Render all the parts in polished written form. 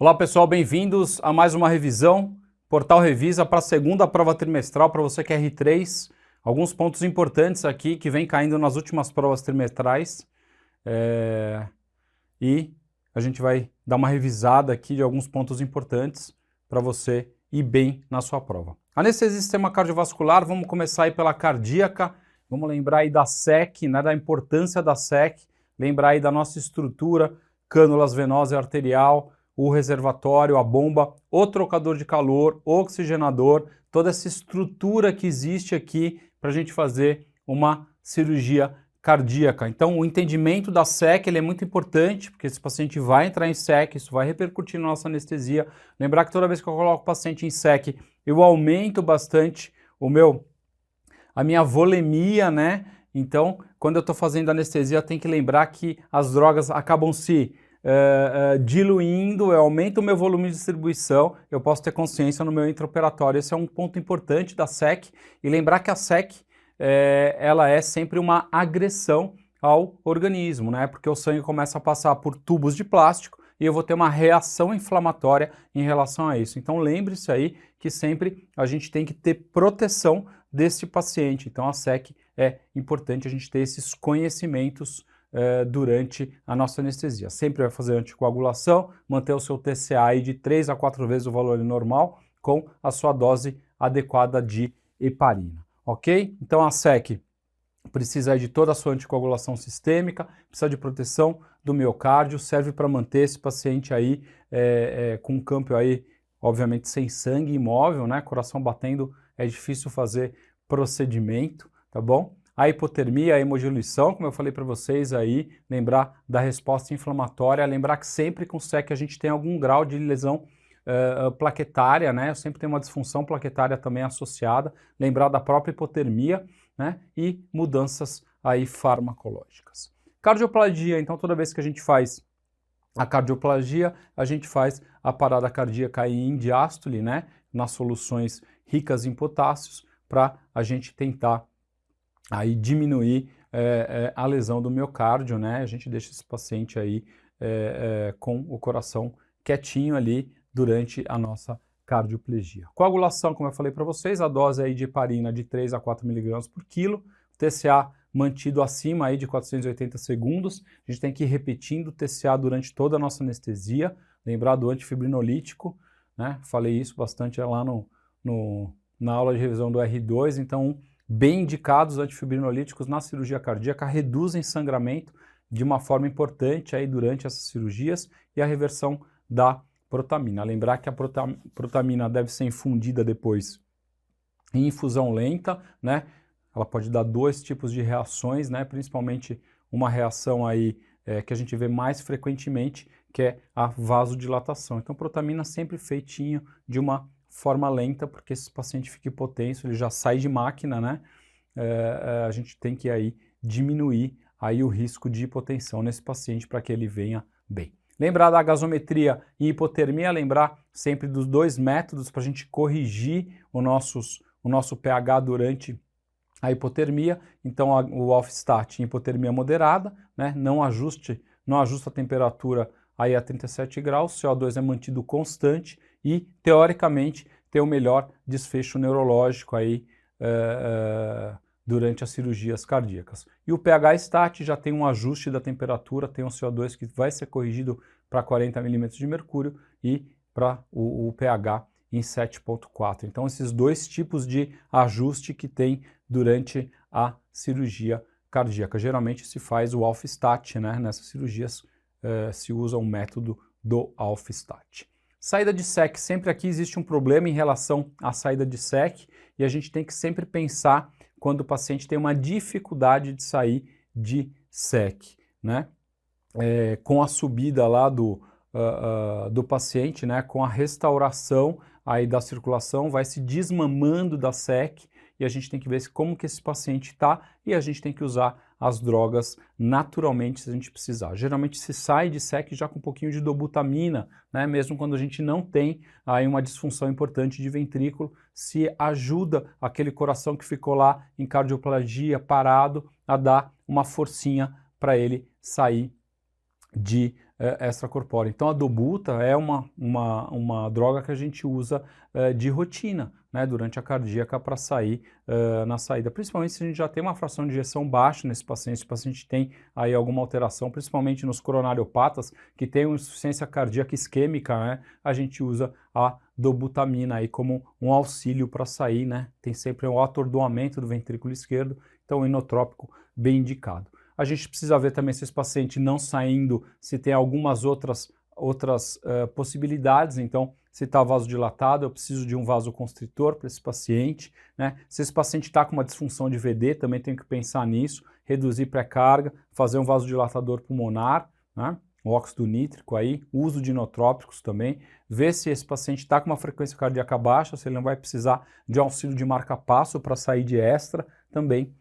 Olá pessoal, bem-vindos a mais uma revisão, Portal Revisa para a segunda prova trimestral para você que é R3. Alguns pontos importantes aqui que vem caindo nas últimas provas trimestrais e a gente vai dar uma revisada aqui de alguns pontos importantes para você ir bem na sua prova. Anestesia do sistema cardiovascular, vamos começar aí pela cardíaca, vamos lembrar aí da SEC, né, da importância da SEC, lembrar aí da nossa estrutura, cânulas venosa e arterial, o reservatório, a bomba, o trocador de calor, o oxigenador, toda essa estrutura que existe aqui para a gente fazer uma cirurgia cardíaca. Então, o entendimento da SEC ele é muito importante, porque esse paciente vai entrar em SEC, isso vai repercutir na nossa anestesia. Lembrar que toda vez que eu coloco o paciente em SEC, eu aumento bastante a minha volemia, né? Então, quando eu estou fazendo anestesia, tem que lembrar que as drogas acabam se diluindo, eu aumento o meu volume de distribuição, eu posso ter consciência no meu intraoperatório. Esse é um ponto importante da SEC. E lembrar que a SEC ela é sempre uma agressão ao organismo, né? Porque o sangue começa a passar por tubos de plástico e eu vou ter uma reação inflamatória em relação a isso. Então lembre-se aí que sempre a gente tem que ter proteção desse paciente. Então a SEC é importante a gente ter esses conhecimentos durante a nossa anestesia. Sempre vai fazer anticoagulação, manter o seu TCA aí de 3 a 4 vezes o valor normal com a sua dose adequada de heparina, ok? Então a SEC precisa de toda a sua anticoagulação sistêmica, precisa de proteção do miocárdio, serve para manter esse paciente aí com um campo aí, obviamente sem sangue, imóvel, né? Coração batendo, é difícil fazer procedimento, tá bom? A hipotermia, a hemodiluição, como eu falei para vocês aí, lembrar da resposta inflamatória, lembrar que sempre com SEC a gente tem algum grau de lesão plaquetária, né? Eu sempre tenho uma disfunção plaquetária também associada, lembrar da própria hipotermia, né? E mudanças aí farmacológicas. Cardioplagia, então toda vez que a gente faz a cardioplagia, a gente faz a parada cardíaca em diástole, né? Nas soluções ricas em potássios, para a gente tentar aí diminuir a lesão do miocárdio, né? A gente deixa esse paciente aí com o coração quietinho ali durante a nossa cardioplegia. Coagulação, como eu falei para vocês, a dose aí de heparina de 3 a 4 mg por quilo, TCA mantido acima aí de 480 segundos, a gente tem que ir repetindo o TCA durante toda a nossa anestesia, lembrar do antifibrinolítico, né? Falei isso bastante lá na aula de revisão do R2, então bem indicados antifibrinolíticos na cirurgia cardíaca, reduzem sangramento de uma forma importante aí durante essas cirurgias e a reversão da protamina. Lembrar que a protamina deve ser infundida depois em infusão lenta, né? Ela pode dar dois tipos de reações, né? Principalmente uma reação aí que a gente vê mais frequentemente, que é a vasodilatação. Então, protamina sempre feitinho de uma forma lenta, porque esse paciente fica hipotenso, ele já sai de máquina, né? A gente tem que aí diminuir aí o risco de hipotensão nesse paciente para que ele venha bem. Lembrar da gasometria e hipotermia, lembrar sempre dos dois métodos para a gente corrigir o nosso pH durante a hipotermia. Então o off-stat em hipotermia moderada, né? Não ajusta a temperatura aí a 37 graus, CO2 é mantido constante e, teoricamente, tem o melhor desfecho neurológico aí durante as cirurgias cardíacas. E o pH-stat já tem um ajuste da temperatura, tem um CO2 que vai ser corrigido para 40 milímetros de mercúrio e para o pH em 7,4. Então, esses dois tipos de ajuste que tem durante a cirurgia cardíaca. Geralmente se faz o off-stat, né? Nessas cirurgias se usa o método do off-stat. Saída de SEC, sempre aqui existe um problema em relação à saída de SEC e a gente tem que sempre pensar quando o paciente tem uma dificuldade de sair de SEC, né? Com a subida lá do paciente, né? Com a restauração aí da circulação, vai se desmamando da SEC e a gente tem que ver como que esse paciente está e a gente tem que usar as drogas naturalmente se a gente precisar. Geralmente se sai de SEC já com um pouquinho de dobutamina, né? Mesmo quando a gente não tem aí uma disfunção importante de ventrículo, se ajuda aquele coração que ficou lá em cardioplagia parado a dar uma forcinha para ele sair de extracorpórea. Então a dobuta é uma droga que a gente usa de rotina, né, durante a cardíaca para sair na saída, principalmente se a gente já tem uma fração de ejeção baixa nesse paciente, se o paciente tem aí alguma alteração, principalmente nos coronariopatas, que tem uma insuficiência cardíaca isquêmica, né, a gente usa a dobutamina aí como um auxílio para sair, né, tem sempre um atordoamento do ventrículo esquerdo, então o inotrópico bem indicado. A gente precisa ver também se esse paciente não saindo, se tem algumas outras possibilidades, então se está vasodilatado, eu preciso de um vasoconstritor para esse paciente, né? Se esse paciente está com uma disfunção de VD, também tenho que pensar nisso, reduzir pré-carga, fazer um vasodilatador pulmonar, né? O óxido nítrico aí, uso de inotrópicos também, ver se esse paciente está com uma frequência cardíaca baixa, se ele não vai precisar de auxílio de marca-passo para sair de extra também.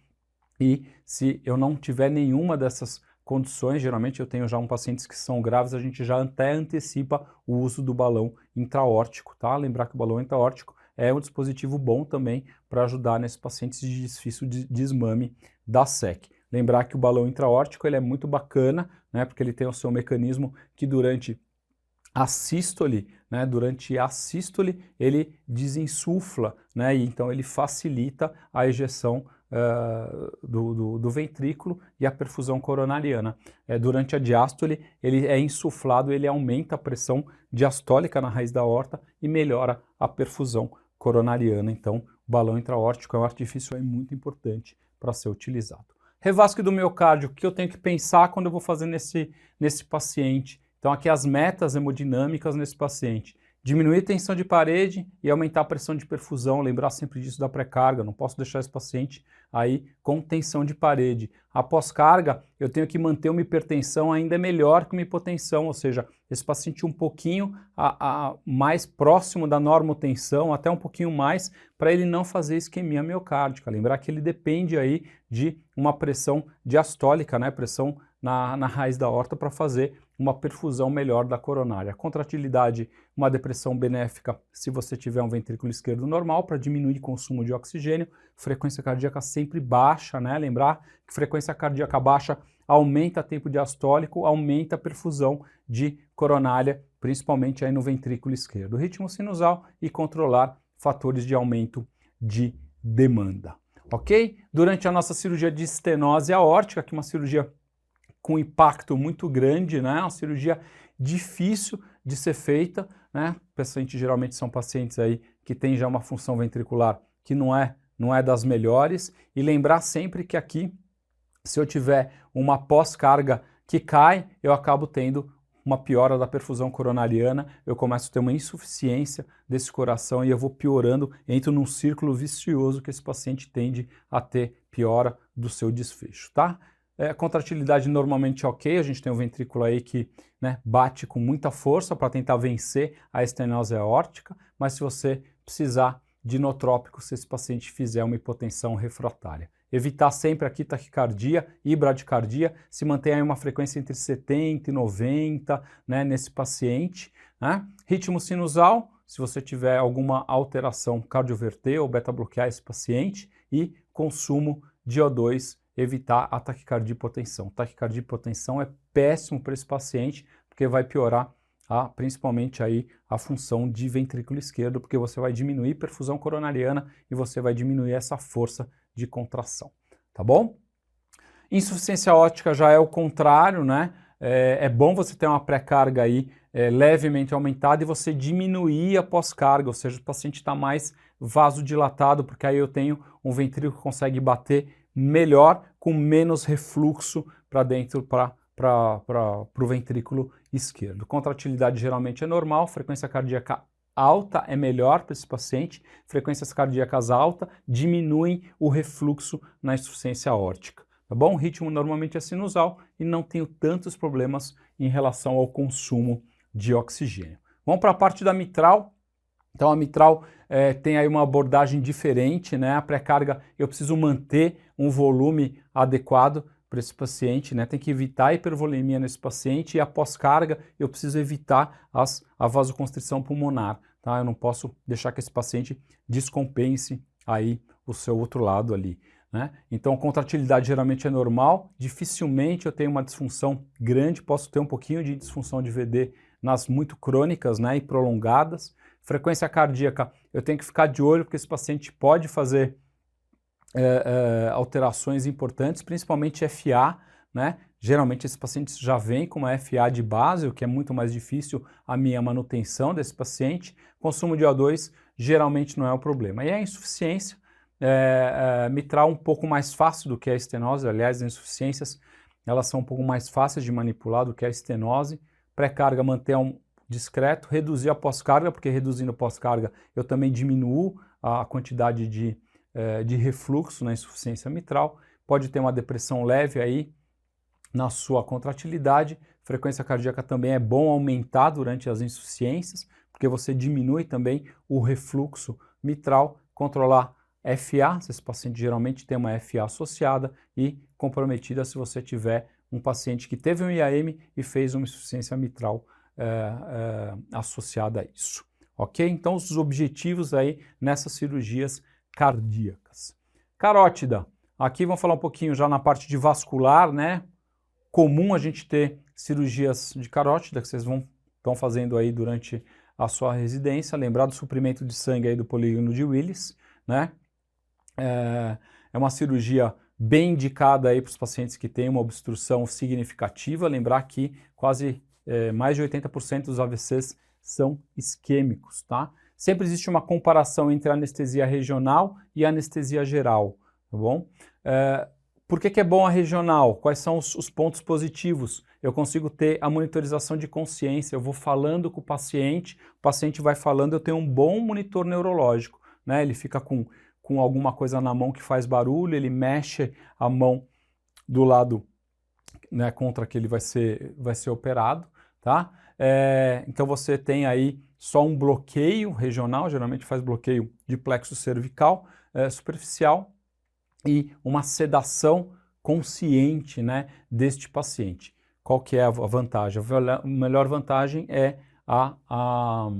E se eu não tiver nenhuma dessas condições, geralmente eu tenho já pacientes que são graves, a gente já até antecipa o uso do balão intraórtico, tá? Lembrar que o balão intraórtico é um dispositivo bom também para ajudar nesses pacientes de desfício de desmame da SEC. Lembrar que o balão intraórtico ele é muito bacana, né? Porque ele tem o seu mecanismo que durante a sístole, né, ele desinsufla, né, e então ele facilita a ejeção do ventrículo e a perfusão coronariana. Durante a diástole, ele é insuflado, ele aumenta a pressão diastólica na raiz da aorta e melhora a perfusão coronariana. Então, o balão intraórtico é um artifício aí muito importante para ser utilizado. Revasque do miocárdio, o que eu tenho que pensar quando eu vou fazer nesse paciente? Então, aqui as metas hemodinâmicas nesse paciente. Diminuir a tensão de parede e aumentar a pressão de perfusão, lembrar sempre disso da pré-carga, não posso deixar esse paciente aí com tensão de parede. Após carga, eu tenho que manter uma hipertensão ainda melhor que uma hipotensão, ou seja, esse paciente um pouquinho mais próximo da normotensão, até um pouquinho mais, para ele não fazer isquemia miocárdica. Lembrar que ele depende aí de uma pressão diastólica, né, pressão na raiz da aorta para fazer uma perfusão melhor da coronária. A contratilidade, uma depressão benéfica se você tiver um ventrículo esquerdo normal para diminuir o consumo de oxigênio, frequência cardíaca sempre baixa, né? Lembrar que frequência cardíaca baixa aumenta tempo diastólico, aumenta a perfusão de coronária, principalmente aí no ventrículo esquerdo. Ritmo sinusal e controlar fatores de aumento de demanda. Ok? Durante a nossa cirurgia de estenose aórtica, que é uma cirurgia com impacto muito grande, né? Uma cirurgia difícil de ser feita, né? Pacientes geralmente são pacientes aí que têm já uma função ventricular que não é das melhores. E lembrar sempre que aqui, se eu tiver uma pós-carga que cai, eu acabo tendo uma piora da perfusão coronariana, eu começo a ter uma insuficiência desse coração e eu vou piorando, entro num círculo vicioso que esse paciente tende a ter piora do seu desfecho, tá? Contratilidade normalmente ok, a gente tem um ventrículo aí que, né, bate com muita força para tentar vencer a estenose aórtica, mas se você precisar de inotrópico, se esse paciente fizer uma hipotensão refratária. Evitar sempre aqui taquicardia e bradicardia, se mantém aí uma frequência entre 70 e 90, né, nesse paciente. Né? Ritmo sinusal, se você tiver alguma alteração cardioverter ou beta-bloquear esse paciente, e consumo de O2, evitar a taquicardia e hipotensão. Taquicardia e hipotensão é péssimo para esse paciente, porque vai piorar principalmente aí a função de ventrículo esquerdo, porque você vai diminuir a perfusão coronariana e você vai diminuir essa força de contração, tá bom? Insuficiência óptica já é o contrário, né? É bom você ter uma pré-carga aí levemente aumentada e você diminuir a pós-carga, ou seja, o paciente está mais vasodilatado, porque aí eu tenho um ventrículo que consegue bater melhor, com menos refluxo para dentro, para o ventrículo esquerdo. Contratilidade geralmente é normal, frequência cardíaca alta é melhor para esse paciente, frequências cardíacas altas diminuem o refluxo na insuficiência aórtica. Tá bom? O ritmo normalmente é sinusal e não tenho tantos problemas em relação ao consumo de oxigênio. Vamos para a parte da mitral. Então a mitral tem aí uma abordagem diferente, né? A pré-carga eu preciso manter um volume adequado para esse paciente, né? Tem que evitar a hipervolemia nesse paciente e a pós-carga eu preciso evitar a vasoconstrição pulmonar, tá? Eu não posso deixar que esse paciente descompense aí o seu outro lado ali. né? Então a contratilidade geralmente é normal, dificilmente eu tenho uma disfunção grande, posso ter um pouquinho de disfunção de VD nas muito crônicas, né, e prolongadas. Frequência cardíaca, eu tenho que ficar de olho porque esse paciente pode fazer alterações importantes, principalmente FA, né? Geralmente esses pacientes já vêm com uma FA de base, o que é muito mais difícil a minha manutenção desse paciente. Consumo de O2 geralmente não é o problema. E a insuficiência mitral um pouco mais fácil do que a estenose, aliás, as insuficiências elas são um pouco mais fáceis de manipular do que a estenose. Pré-carga manter um discreto, reduzir a pós-carga, porque reduzindo a pós-carga eu também diminuo a quantidade de refluxo na insuficiência mitral. Pode ter uma depressão leve aí na sua contratilidade. Frequência cardíaca também é bom aumentar durante as insuficiências, porque você diminui também o refluxo mitral. Controlar FA, esse paciente geralmente tem uma FA associada, e comprometida se você tiver um paciente que teve um IAM e fez uma insuficiência mitral associada a isso. Ok? Então os objetivos aí nessas cirurgias cardíacas. Carótida, aqui vamos falar um pouquinho já na parte de vascular, né? Comum a gente ter cirurgias de carótida que vocês estão fazendo aí durante a sua residência. Lembrar do suprimento de sangue aí do polígono de Willis, né? É uma cirurgia bem indicada aí para os pacientes que têm uma obstrução significativa. Lembrar que quase mais de 80% dos AVCs são isquêmicos, tá? Sempre existe uma comparação entre a anestesia regional e a anestesia geral, tá bom? Por que é bom a regional? Quais são os pontos positivos? Eu consigo ter a monitorização de consciência, eu vou falando com o paciente vai falando, eu tenho um bom monitor neurológico, né? Ele fica com alguma coisa na mão que faz barulho, ele mexe a mão do lado, né, contra que ele vai ser operado, tá? Então você tem aí só um bloqueio regional, geralmente faz bloqueio de plexo cervical superficial, e uma sedação consciente, né, deste paciente. Qual que é a vantagem? A melhor vantagem é a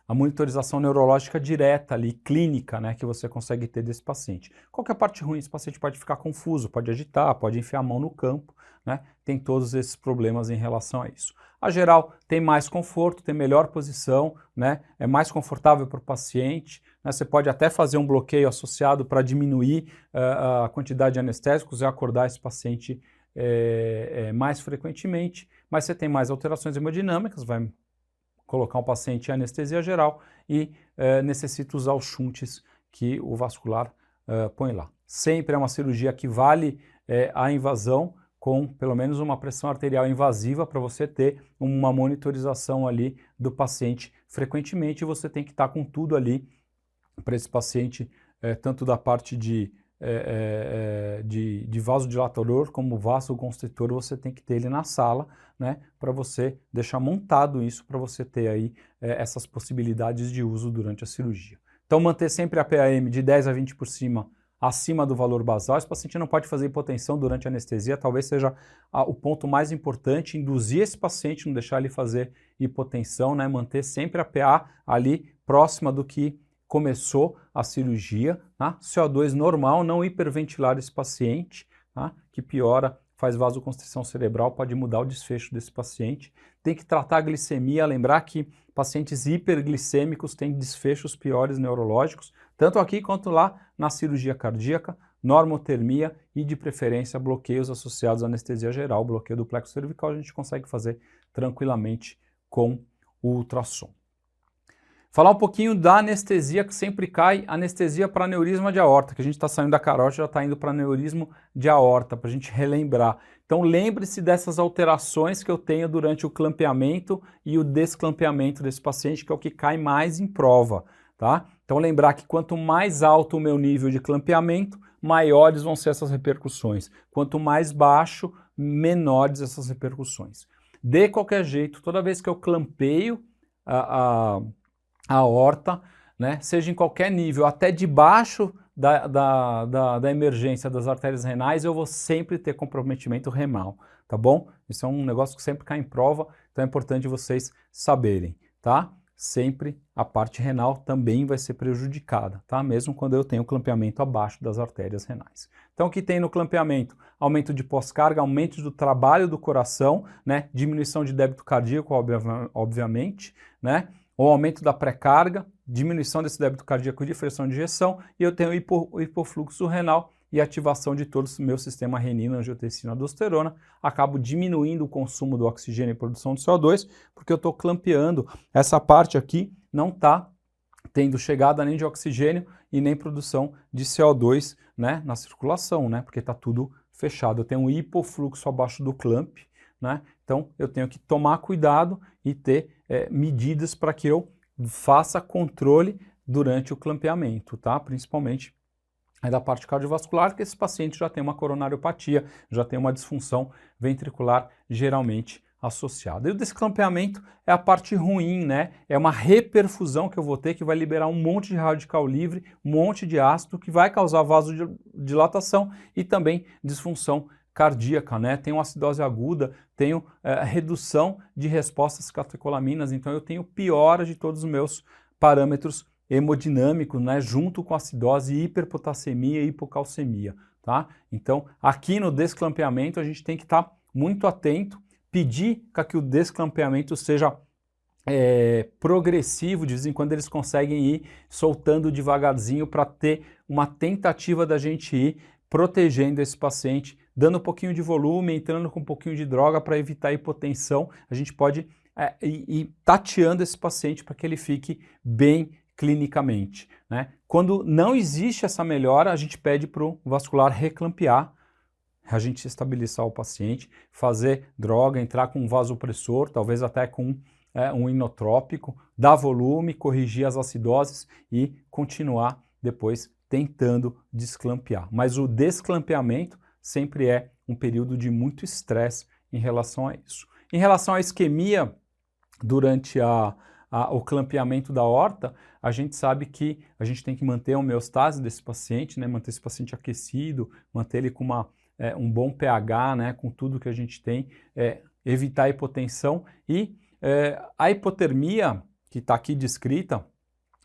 monitorização neurológica direta ali, clínica, né, que você consegue ter desse paciente. Qual que é a parte ruim? Esse paciente pode ficar confuso, pode agitar, pode enfiar a mão no campo, né? Tem todos esses problemas em relação a isso. A geral tem mais conforto, tem melhor posição, né? É mais confortável para o paciente, né? Você pode até fazer um bloqueio associado para diminuir a quantidade de anestésicos e acordar esse paciente mais frequentemente, mas você tem mais alterações hemodinâmicas, vai colocar um paciente em anestesia geral e necessita usar os shunts que o vascular põe lá. Sempre é uma cirurgia que vale a invasão com pelo menos uma pressão arterial invasiva para você ter uma monitorização ali do paciente frequentemente, e você tem que estar com tudo ali para esse paciente, tanto da parte de vasodilatador como vasoconstritor, você tem que ter ele na sala, né, para você deixar montado isso, para você ter aí essas possibilidades de uso durante a cirurgia. Então manter sempre a PAM de 10 a 20 por cima, acima do valor basal. Esse paciente não pode fazer hipotensão durante a anestesia, talvez seja o ponto mais importante, induzir esse paciente, não deixar ele fazer hipotensão, né, manter sempre a PA ali próxima do que começou a cirurgia, tá? CO2 normal, não hiperventilar esse paciente, tá? Que piora, faz vasoconstrição cerebral, pode mudar o desfecho desse paciente. Tem que tratar a glicemia, lembrar que pacientes hiperglicêmicos têm desfechos piores neurológicos, tanto aqui quanto lá na cirurgia cardíaca, normotermia e, de preferência, bloqueios associados à anestesia geral. Bloqueio do plexo cervical a gente consegue fazer tranquilamente com o ultrassom. Falar um pouquinho da anestesia que sempre cai, anestesia para aneurisma de aorta, que a gente está saindo da carótida, já está indo para aneurisma de aorta, para a gente relembrar. Então lembre-se dessas alterações que eu tenho durante o clampeamento e o desclampeamento desse paciente, que é o que cai mais em prova, tá? Então lembrar que quanto mais alto o meu nível de clampeamento, maiores vão ser essas repercussões. Quanto mais baixo, menores essas repercussões. De qualquer jeito, toda vez que eu clampeio a aorta, né, seja em qualquer nível, até debaixo da emergência das artérias renais, eu vou sempre ter comprometimento renal, tá bom? Isso é um negócio que sempre cai em prova, então é importante vocês saberem, tá? sempre a parte renal também vai ser prejudicada, tá? Mesmo quando eu tenho clampeamento abaixo das artérias renais. Então, o que tem no clampeamento? Aumento de pós-carga, aumento do trabalho do coração, né? Diminuição de débito cardíaco, obviamente, né? O aumento da pré-carga, diminuição desse débito cardíaco de fração de ejeção, e eu tenho hipofluxo renal e ativação de todo o meu sistema renina, angiotensina, aldosterona. Acabo diminuindo o consumo do oxigênio e produção de CO2, porque eu estou clampeando. Essa parte aqui não está tendo chegada nem de oxigênio e nem produção de CO2, né, na circulação, né, porque está tudo fechado. Eu tenho um hipofluxo abaixo do clamp, né, então eu tenho que tomar cuidado e ter medidas para que eu faça controle durante o clampeamento, tá? Principalmente da parte cardiovascular, que esse paciente já tem uma coronariopatia, já tem uma disfunção ventricular geralmente associada. E o desclampeamento é a parte ruim, né? É uma reperfusão que eu vou ter, que vai liberar um monte de radical livre, um monte de ácido, que vai causar vasodilatação e também disfunção cardíaca, né? Tenho acidose aguda, tenho redução de respostas catecolaminas, então eu tenho piora de todos os meus parâmetros hemodinâmicos, né? Junto com acidose, hiperpotassemia e hipocalcemia, tá? Então, aqui no desclampeamento a gente tem que estar muito atento, pedir para que o desclampeamento seja progressivo, de vez em quando eles conseguem ir soltando devagarzinho para ter uma tentativa da gente ir protegendo esse paciente, dando um pouquinho de volume, entrando com um pouquinho de droga para evitar a hipotensão. A gente pode ir tateando esse paciente para que ele fique bem clinicamente, né? Quando não existe essa melhora, a gente pede para o vascular reclampear, a gente estabilizar o paciente, fazer droga, entrar com um vasopressor, talvez até com um inotrópico, dar volume, corrigir as acidoses e continuar depois tentando desclampear. Mas o desclampeamento sempre é um período de muito estresse em relação a isso. Em relação à isquemia, durante o clampeamento da aorta, a gente sabe que a gente tem que manter a homeostase desse paciente, né? Manter esse paciente aquecido, manter ele com um bom pH, né? Com tudo que a gente tem, evitar a hipotensão e a hipotermia, que está aqui descrita,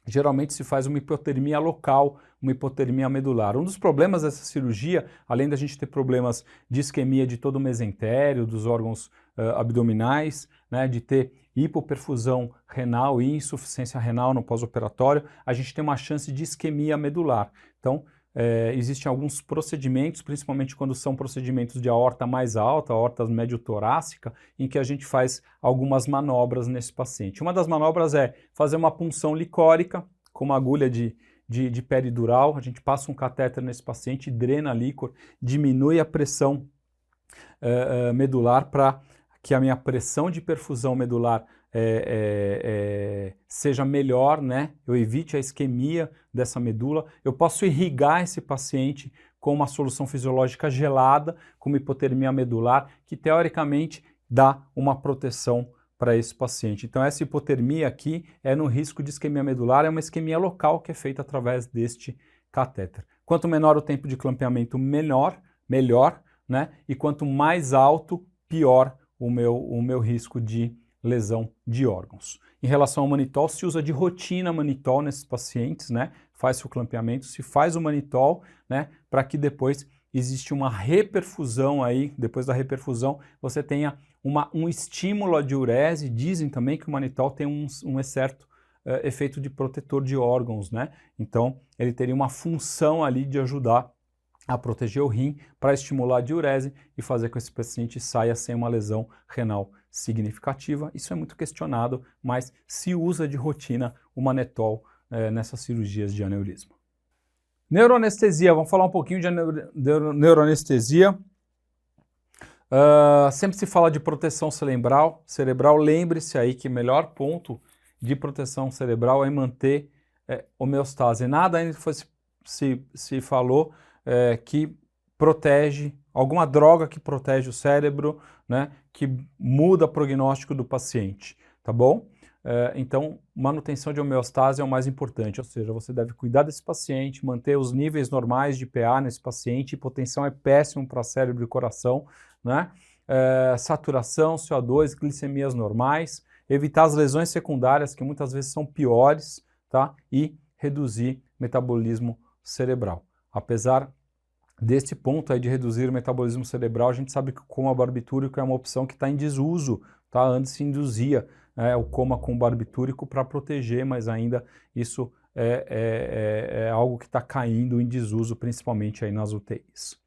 geralmente se faz uma hipotermia local, uma hipotermia medular. Um dos problemas dessa cirurgia, além da gente ter problemas de isquemia de todo o mesentério, dos órgãos abdominais, né, de ter hipoperfusão renal e insuficiência renal no pós-operatório, a gente tem uma chance de isquemia medular. Então, existem alguns procedimentos, principalmente quando são procedimentos de aorta mais alta, aorta médio-torácica, em que a gente faz algumas manobras nesse paciente. Uma das manobras é fazer uma punção licórica com uma agulha de peridural, a gente passa um catéter nesse paciente, drena líquor, diminui a pressão medular para que a minha pressão de perfusão medular seja melhor, né? Eu evite a isquemia dessa medula. Eu posso irrigar esse paciente com uma solução fisiológica gelada, com uma hipotermia medular, que teoricamente dá uma proteção para esse paciente. Então essa hipotermia aqui é no risco de isquemia medular, é uma isquemia local que é feita através deste catéter. Quanto menor o tempo de clampeamento, melhor, né? E quanto mais alto, pior o meu risco de lesão de órgãos. Em relação ao manitol, se usa de rotina manitol nesses pacientes, né? Faz-se o clampeamento, se faz o manitol, né? Para que depois existe uma reperfusão aí, depois da reperfusão você tenha um estímulo à diurese. Dizem também que o manitol tem um certo efeito de protetor de órgãos, né? Então ele teria uma função ali de ajudar a proteger o rim para estimular a diurese e fazer com que esse paciente saia sem uma lesão renal significativa. Isso é muito questionado, mas se usa de rotina o manitol nessas cirurgias de aneurisma. Neuroanestesia, vamos falar um pouquinho de neuroanestesia. Sempre se fala de proteção cerebral. Lembre-se aí que o melhor ponto de proteção cerebral é manter homeostase. Nada ainda se falou que protege, alguma droga que protege o cérebro, né, que muda o prognóstico do paciente, tá bom? Então, manutenção de homeostase é o mais importante, ou seja, você deve cuidar desse paciente, manter os níveis normais de PA nesse paciente. Hipotensão é péssimo para cérebro e coração, né? Saturação, CO2, glicemias normais, evitar as lesões secundárias, que muitas vezes são piores, tá? E reduzir metabolismo cerebral. Apesar deste ponto aí de reduzir o metabolismo cerebral, a gente sabe que o coma barbitúrico é uma opção que está em desuso, tá? Antes se induzia o coma com barbitúrico para proteger, mas ainda isso é algo que está caindo em desuso, principalmente aí nas UTIs.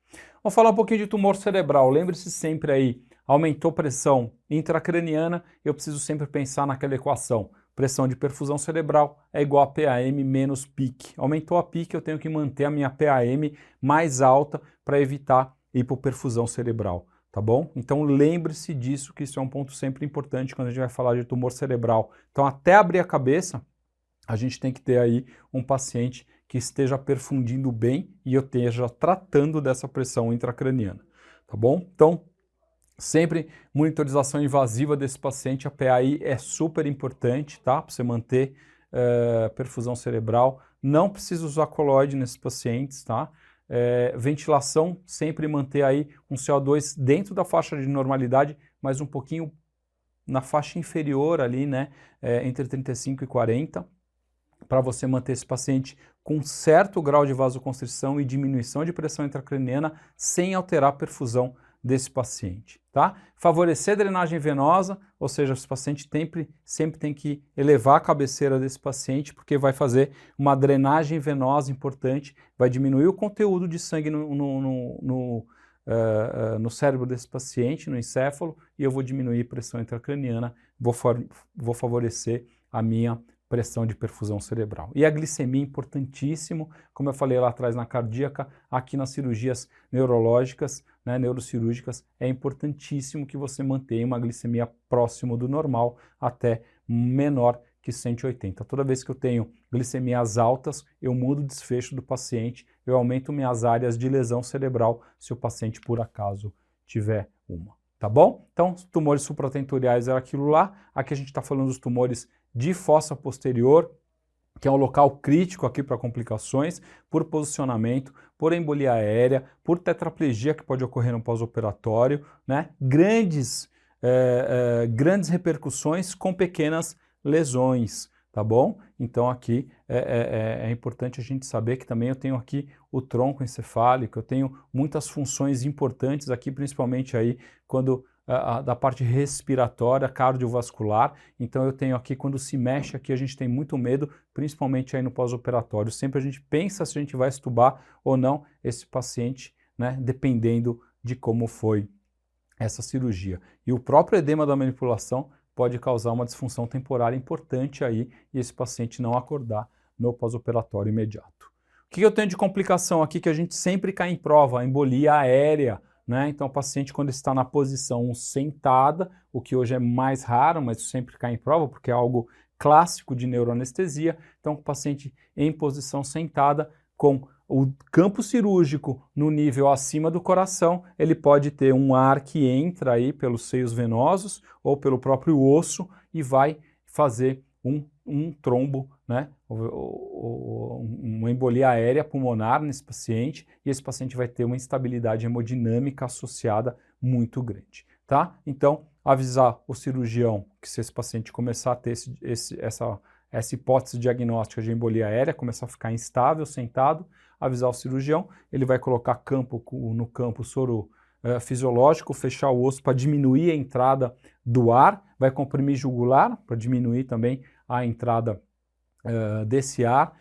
Vamos falar um pouquinho de tumor cerebral. Lembre-se sempre aí, aumentou pressão intracraniana, eu preciso sempre pensar naquela equação. Pressão de perfusão cerebral é igual a PAM menos PIC. Aumentou a PIC, eu tenho que manter a minha PAM mais alta para evitar hipoperfusão cerebral, tá bom? Então lembre-se disso, que isso é um ponto sempre importante quando a gente vai falar de tumor cerebral. Então até abrir a cabeça, a gente tem que ter aí um paciente que esteja perfundindo bem e eu esteja tratando dessa pressão intracraniana, tá bom? Então, sempre monitorização invasiva desse paciente, a PAI é super importante, tá? Para você manter perfusão cerebral. Não precisa usar coloide nesses pacientes, tá? Ventilação, sempre manter aí um CO2 dentro da faixa de normalidade, mas um pouquinho na faixa inferior ali, né? Entre 35 e 40, para você manter esse paciente com certo grau de vasoconstrição e diminuição de pressão intracraniana sem alterar a perfusão desse paciente, tá? Favorecer a drenagem venosa, ou seja, esse paciente sempre tem que elevar a cabeceira desse paciente, porque vai fazer uma drenagem venosa importante, vai diminuir o conteúdo de sangue no cérebro desse paciente, no encéfalo, e eu vou diminuir a pressão intracraniana, vou favorecer a minha pressão de perfusão cerebral. E a glicemia, importantíssimo, como eu falei lá atrás na cardíaca, aqui nas cirurgias neurológicas, né, neurocirúrgicas, é importantíssimo que você mantenha uma glicemia próximo do normal, até menor que 180. Toda vez que eu tenho glicemias altas, eu mudo o desfecho do paciente, eu aumento minhas áreas de lesão cerebral, se o paciente por acaso tiver uma. Tá bom? Então, os tumores supratentoriais era aquilo lá, aqui a gente está falando dos tumores de fossa posterior, que é um local crítico aqui para complicações, por posicionamento, por embolia aérea, por tetraplegia que pode ocorrer no pós-operatório, né? Grandes repercussões com pequenas lesões, tá bom? Então aqui é importante a gente saber que também eu tenho aqui o tronco encefálico, eu tenho muitas funções importantes aqui, principalmente aí quando da parte respiratória, cardiovascular. Então eu tenho aqui, quando se mexe aqui, a gente tem muito medo, principalmente aí no pós-operatório. Sempre a gente pensa se a gente vai extubar ou não esse paciente, né, dependendo de como foi essa cirurgia. E o próprio edema da manipulação pode causar uma disfunção temporária importante aí e esse paciente não acordar no pós-operatório imediato. O que eu tenho de complicação aqui que a gente sempre cai em prova? A embolia aérea. Né? Então, o paciente, quando está na posição sentada, o que hoje é mais raro, mas sempre cai em prova, porque é algo clássico de neuroanestesia. Então, o paciente em posição sentada, com o campo cirúrgico no nível acima do coração, ele pode ter um ar que entra aí pelos seios venosos ou pelo próprio osso e vai fazer um trombo, né? Uma embolia aérea pulmonar nesse paciente, e esse paciente vai ter uma instabilidade hemodinâmica associada muito grande, tá? Então, avisar o cirurgião que se esse paciente começar a ter essa hipótese diagnóstica de embolia aérea, começar a ficar instável, sentado, avisar o cirurgião, ele vai colocar no campo soro fisiológico, fechar o osso para diminuir a entrada do ar, vai comprimir jugular para diminuir também a entrada desse ar,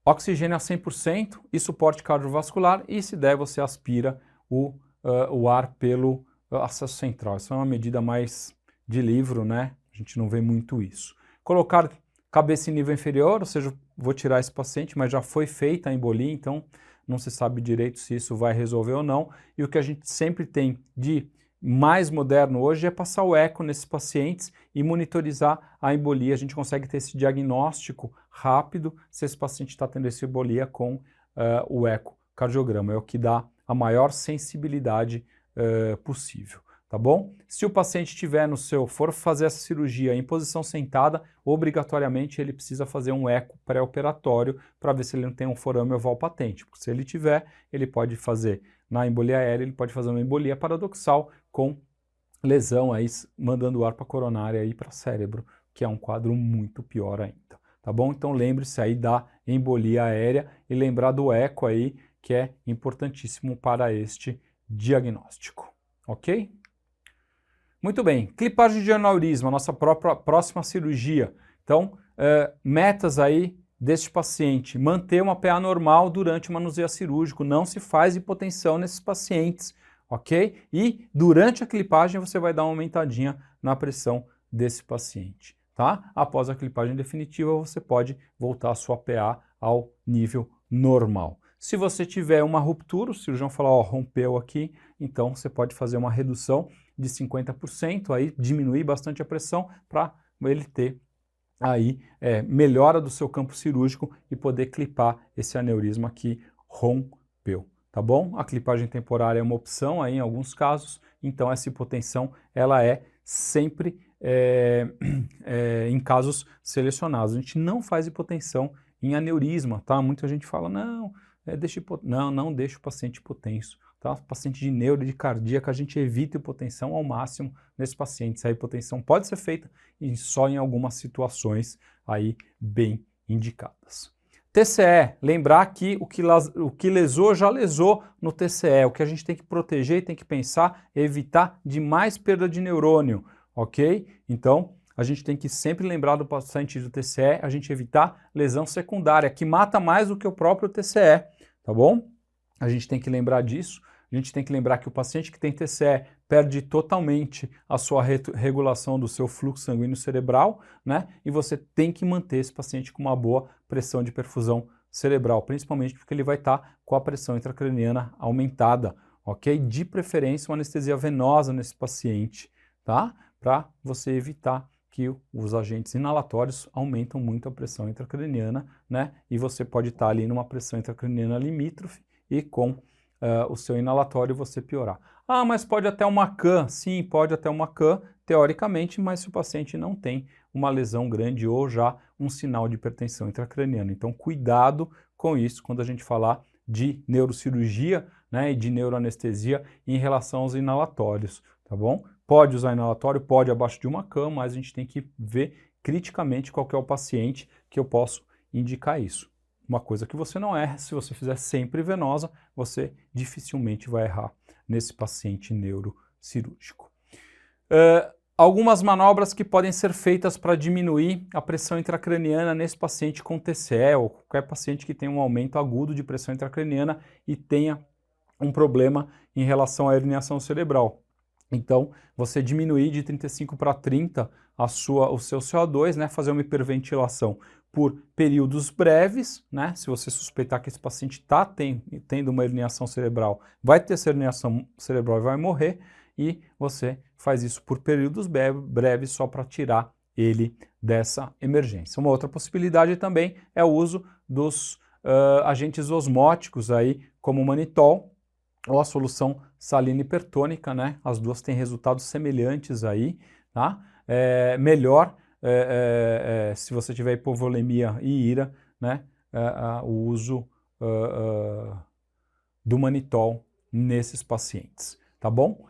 oxigênio a 100% e suporte cardiovascular, e se der você aspira o ar pelo acesso central. Isso é uma medida mais de livro, né? A gente não vê muito isso. Colocar cabeça em nível inferior, ou seja, vou tirar esse paciente, mas já foi feita a embolia, então não se sabe direito se isso vai resolver ou não. E o que a gente sempre tem de mais moderno hoje é passar o eco nesses pacientes e monitorizar a embolia. A gente consegue ter esse diagnóstico rápido se esse paciente está tendo essa embolia com o ecocardiograma. É o que dá a maior sensibilidade possível, tá bom? Se o paciente for fazer essa cirurgia em posição sentada, obrigatoriamente ele precisa fazer um eco pré-operatório para ver se ele não tem um forame oval patente, porque se ele tiver, ele pode fazer na embolia aérea, ele pode fazer uma embolia paradoxal com lesão aí, mandando ar para a coronária e para o cérebro, que é um quadro muito pior ainda, tá bom? Então lembre-se aí da embolia aérea e lembrar do eco aí, que é importantíssimo para este diagnóstico, ok? Muito bem, clipagem de aneurisma, nossa próxima cirurgia. Então, metas aí deste paciente, manter uma PA normal durante o manuseio cirúrgico, não se faz hipotensão nesses pacientes, ok? E durante a clipagem você vai dar uma aumentadinha na pressão desse paciente, tá? Após a clipagem definitiva você pode voltar a sua PA ao nível normal. Se você tiver uma ruptura, o cirurgião falar, ó, rompeu aqui, então você pode fazer uma redução de 50%, aí diminuir bastante a pressão para ele ter aí melhora do seu campo cirúrgico e poder clipar esse aneurisma que rompeu, tá bom? A clipagem temporária é uma opção aí em alguns casos, então essa hipotensão ela é sempre em casos selecionados. A gente não faz hipotensão em aneurisma, tá? Muita gente fala, não, não deixa o paciente hipotenso. Tá? Paciente de neuro, de cardíaca, a gente evita hipotensão ao máximo nesses pacientes. A hipotensão pode ser feita só em algumas situações aí bem indicadas. TCE, lembrar que o que lesou já lesou no TCE. O que a gente tem que proteger e tem que pensar é evitar de mais perda de neurônio, ok? Então, a gente tem que sempre lembrar do paciente do TCE, a gente evitar lesão secundária, que mata mais do que o próprio TCE, tá bom? A gente tem que lembrar disso. A gente tem que lembrar que o paciente que tem TCE perde totalmente a sua regulação do seu fluxo sanguíneo cerebral, né? E você tem que manter esse paciente com uma boa pressão de perfusão cerebral, principalmente porque ele vai estar com a pressão intracraniana aumentada, ok? De preferência uma anestesia venosa nesse paciente, tá? Para você evitar que os agentes inalatórios aumentam muito a pressão intracraniana, né? E você pode estar ali numa pressão intracraniana limítrofe e com o seu inalatório você piorar. Ah, mas pode até uma CAN. Sim, pode até uma CAN, teoricamente, mas se o paciente não tem uma lesão grande ou já um sinal de hipertensão intracraniana. Então, cuidado com isso quando a gente falar de neurocirurgia, né, e de neuroanestesia em relação aos inalatórios, tá bom? Pode usar inalatório, pode abaixo de uma CAN, mas a gente tem que ver criticamente qual que é o paciente que eu posso indicar isso. Uma coisa que você não erra, se você fizer sempre venosa, você dificilmente vai errar nesse paciente neurocirúrgico. Algumas manobras que podem ser feitas para diminuir a pressão intracraniana nesse paciente com TCE ou qualquer paciente que tenha um aumento agudo de pressão intracraniana e tenha um problema em relação à herniação cerebral. Então, você diminuir de 35 para 30 o seu CO2, né, fazer uma hiperventilação por períodos breves, né, se você suspeitar que esse paciente está tendo uma herniação cerebral, vai ter essa herniação cerebral e vai morrer, e você faz isso por períodos breves só para tirar ele dessa emergência. Uma outra possibilidade também é o uso dos agentes osmóticos aí, como o manitol, ou a solução salina hipertônica, né? As duas têm resultados semelhantes aí, tá? Melhor se você tiver hipovolemia e ira, né? O uso do manitol nesses pacientes, tá bom?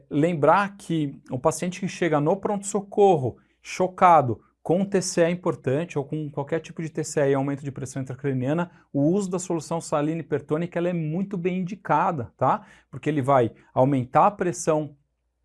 Lembrar que o paciente que chega no pronto-socorro chocado com TCE importante ou com qualquer tipo de TCE e aumento de pressão intracraniana, o uso da solução salina hipertônica ela é muito bem indicada, tá? Porque ele vai aumentar a pressão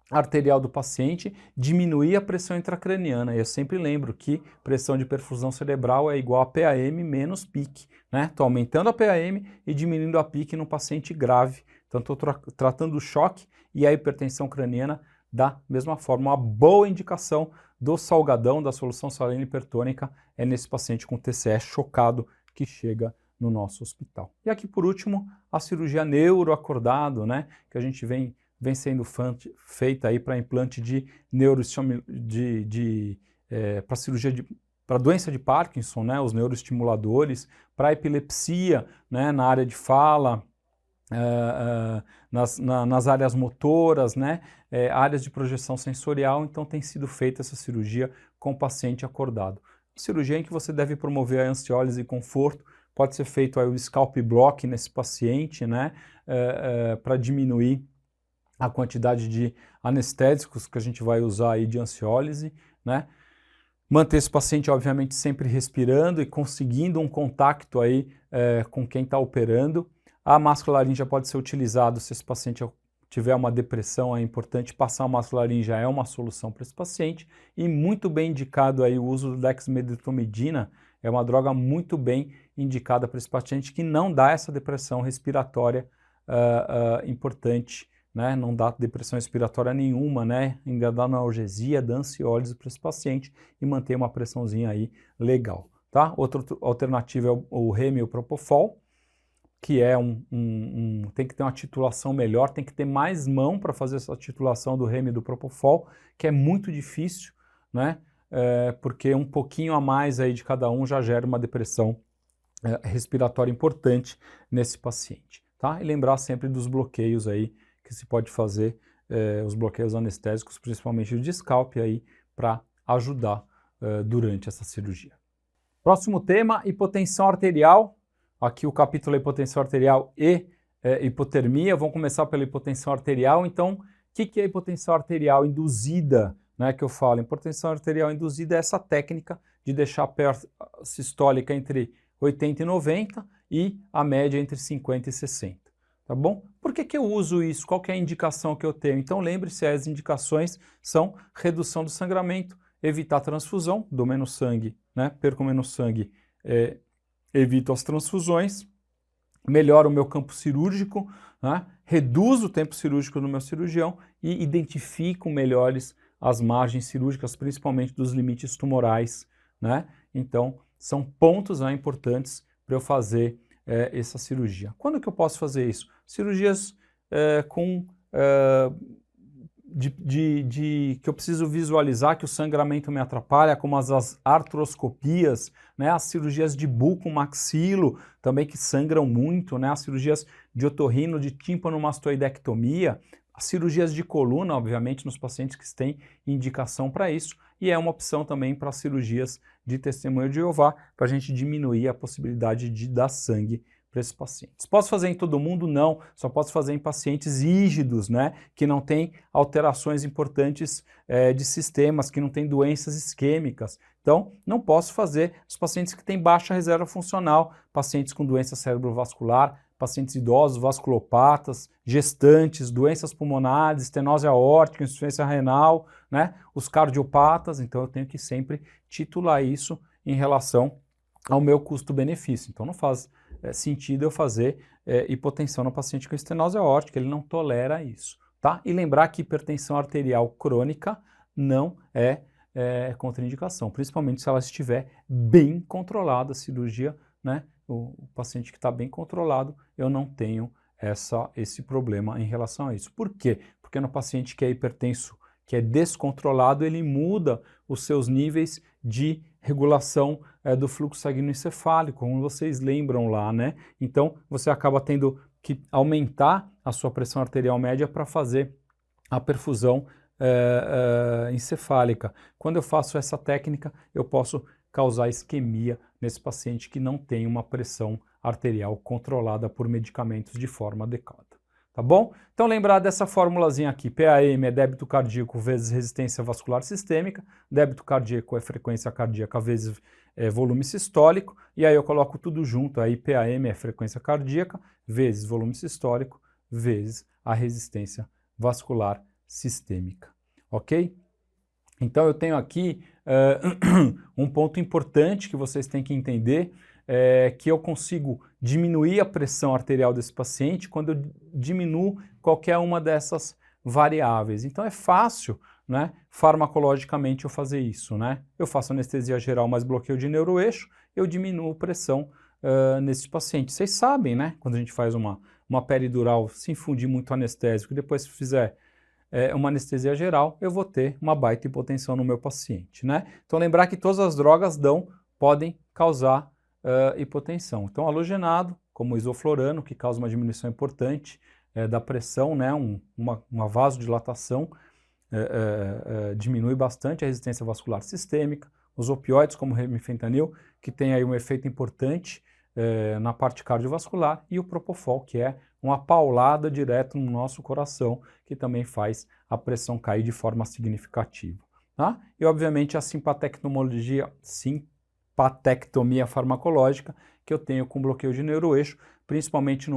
arterial do paciente, diminuir a pressão intracraniana. E eu sempre lembro que pressão de perfusão cerebral é igual a PAM menos PIC, né? Estou aumentando a PAM e diminuindo a PIC no paciente grave. Então estou tratando o choque e a hipertensão craniana da mesma forma. Uma boa indicação do salgadão da solução salina hipertônica é nesse paciente com TCE chocado que chega no nosso hospital. E aqui por último, a cirurgia neuroacordado, né, que a gente vem sendo feita aí para implante de para cirurgia para doença de Parkinson, né, os neuroestimuladores, para epilepsia, né, na área de fala, nas áreas motoras, né, áreas de projeção sensorial, então tem sido feita essa cirurgia com o paciente acordado. Cirurgia em que você deve promover a ansiólise e conforto, pode ser feito aí o scalp block nesse paciente, né, para diminuir a quantidade de anestésicos que a gente vai usar aí de ansiólise, né? Manter esse paciente, obviamente, sempre respirando e conseguindo um contato aí com quem está operando. A máscara laríngea pode ser utilizada se esse paciente tiver uma depressão, é importante passar a máscara laríngea, é uma solução para esse paciente. E muito bem indicado aí o uso do dexmedetomidina, é uma droga muito bem indicada para esse paciente que não dá essa depressão respiratória importante, né? Não dá depressão respiratória nenhuma, né? Ainda dá analgesia, dá ansiólise para esse paciente e mantém uma pressãozinha aí legal, tá? Outra alternativa é o Remiopropofol, que é tem que ter uma titulação melhor, tem que ter mais mão para fazer essa titulação do Remi e do Propofol, que é muito difícil, né? Porque um pouquinho a mais aí de cada um já gera uma depressão respiratória importante nesse paciente, tá? E lembrar sempre dos bloqueios aí que se pode fazer, os bloqueios anestésicos, principalmente o de scalp aí, para ajudar durante essa cirurgia. Próximo tema, hipotensão arterial. Aqui o capítulo é hipotensão arterial e hipotermia. Vamos começar pela hipotensão arterial. Então, o que é hipotensão arterial induzida, né, que eu falo? Hipotensão arterial induzida é essa técnica de deixar a perda sistólica entre 80 e 90 e a média entre 50 e 60. Tá bom? Por que eu uso isso? Qual que é a indicação que eu tenho? Então lembre-se, as indicações são redução do sangramento, evitar transfusão, dou menos sangue, né? Perco menos sangue, evito as transfusões, melhoro o meu campo cirúrgico, né? Reduzo o tempo cirúrgico do meu cirurgião e identifico melhores as margens cirúrgicas, principalmente dos limites tumorais, né? Então são pontos importantes para eu fazer essa cirurgia. Quando que eu posso fazer isso? Cirurgias que eu preciso visualizar que o sangramento me atrapalha, como as artroscopias, né, as cirurgias de buco-maxilo, também que sangram muito, né, as cirurgias de otorrino, de tímpanomastoidectomia, as cirurgias de coluna, obviamente, nos pacientes que têm indicação para isso, e é uma opção também para cirurgias de testemunho de Jeová, para a gente diminuir a possibilidade de dar sangue para esses pacientes. Posso fazer em todo mundo? Não, só posso fazer em pacientes rígidos, né, que não têm alterações importantes de sistemas, que não têm doenças isquêmicas. Então, não posso fazer os pacientes que têm baixa reserva funcional, pacientes com doença cerebrovascular, pacientes idosos, vasculopatas, gestantes, doenças pulmonares, estenose aórtica, insuficiência renal, né, os cardiopatas. Então, eu tenho que sempre titular isso em relação ao meu custo-benefício. Então, não faz sentido eu fazer hipotensão no paciente com estenose aórtica, ele não tolera isso, tá? E lembrar que hipertensão arterial crônica não é contraindicação, principalmente se ela estiver bem controlada, a cirurgia, né? O paciente que está bem controlado, eu não tenho esse problema em relação a isso. Por quê? Porque no paciente que é hipertenso, que é descontrolado, ele muda os seus níveis de regulação do fluxo sanguíneo encefálico, como vocês lembram lá, né? Então, você acaba tendo que aumentar a sua pressão arterial média para fazer a perfusão encefálica. Quando eu faço essa técnica, eu posso causar isquemia nesse paciente que não tem uma pressão arterial controlada por medicamentos de forma adequada. Tá bom? Então lembrar dessa formulazinha aqui, PAM é débito cardíaco vezes resistência vascular sistêmica, débito cardíaco é frequência cardíaca vezes volume sistólico, e aí eu coloco tudo junto, aí PAM é frequência cardíaca vezes volume sistólico vezes a resistência vascular sistêmica, ok? Então eu tenho aqui um ponto importante que vocês têm que entender, que eu consigo diminuir a pressão arterial desse paciente quando eu diminuo qualquer uma dessas variáveis. Então é fácil, né, farmacologicamente eu fazer isso, né? Eu faço anestesia geral mais bloqueio de neuroeixo, eu diminuo a pressão nesse paciente. Vocês sabem, né, quando a gente faz uma peridural, se infundir muito anestésico e depois fizer uma anestesia geral, eu vou ter uma baita hipotensão no meu paciente, né? Então lembrar que todas as drogas podem causar hipotensão. Então halogenado, como o isoflorano, que causa uma diminuição importante da pressão, né? Uma vasodilatação, diminui bastante a resistência vascular sistêmica. Os opioides, como o remifentanil, que tem aí um efeito importante na parte cardiovascular, e o propofol, que é uma paulada direto no nosso coração, que também faz a pressão cair de forma significativa. Tá? E, obviamente, a simpatectomia farmacológica que eu tenho com bloqueio de neuroeixo, principalmente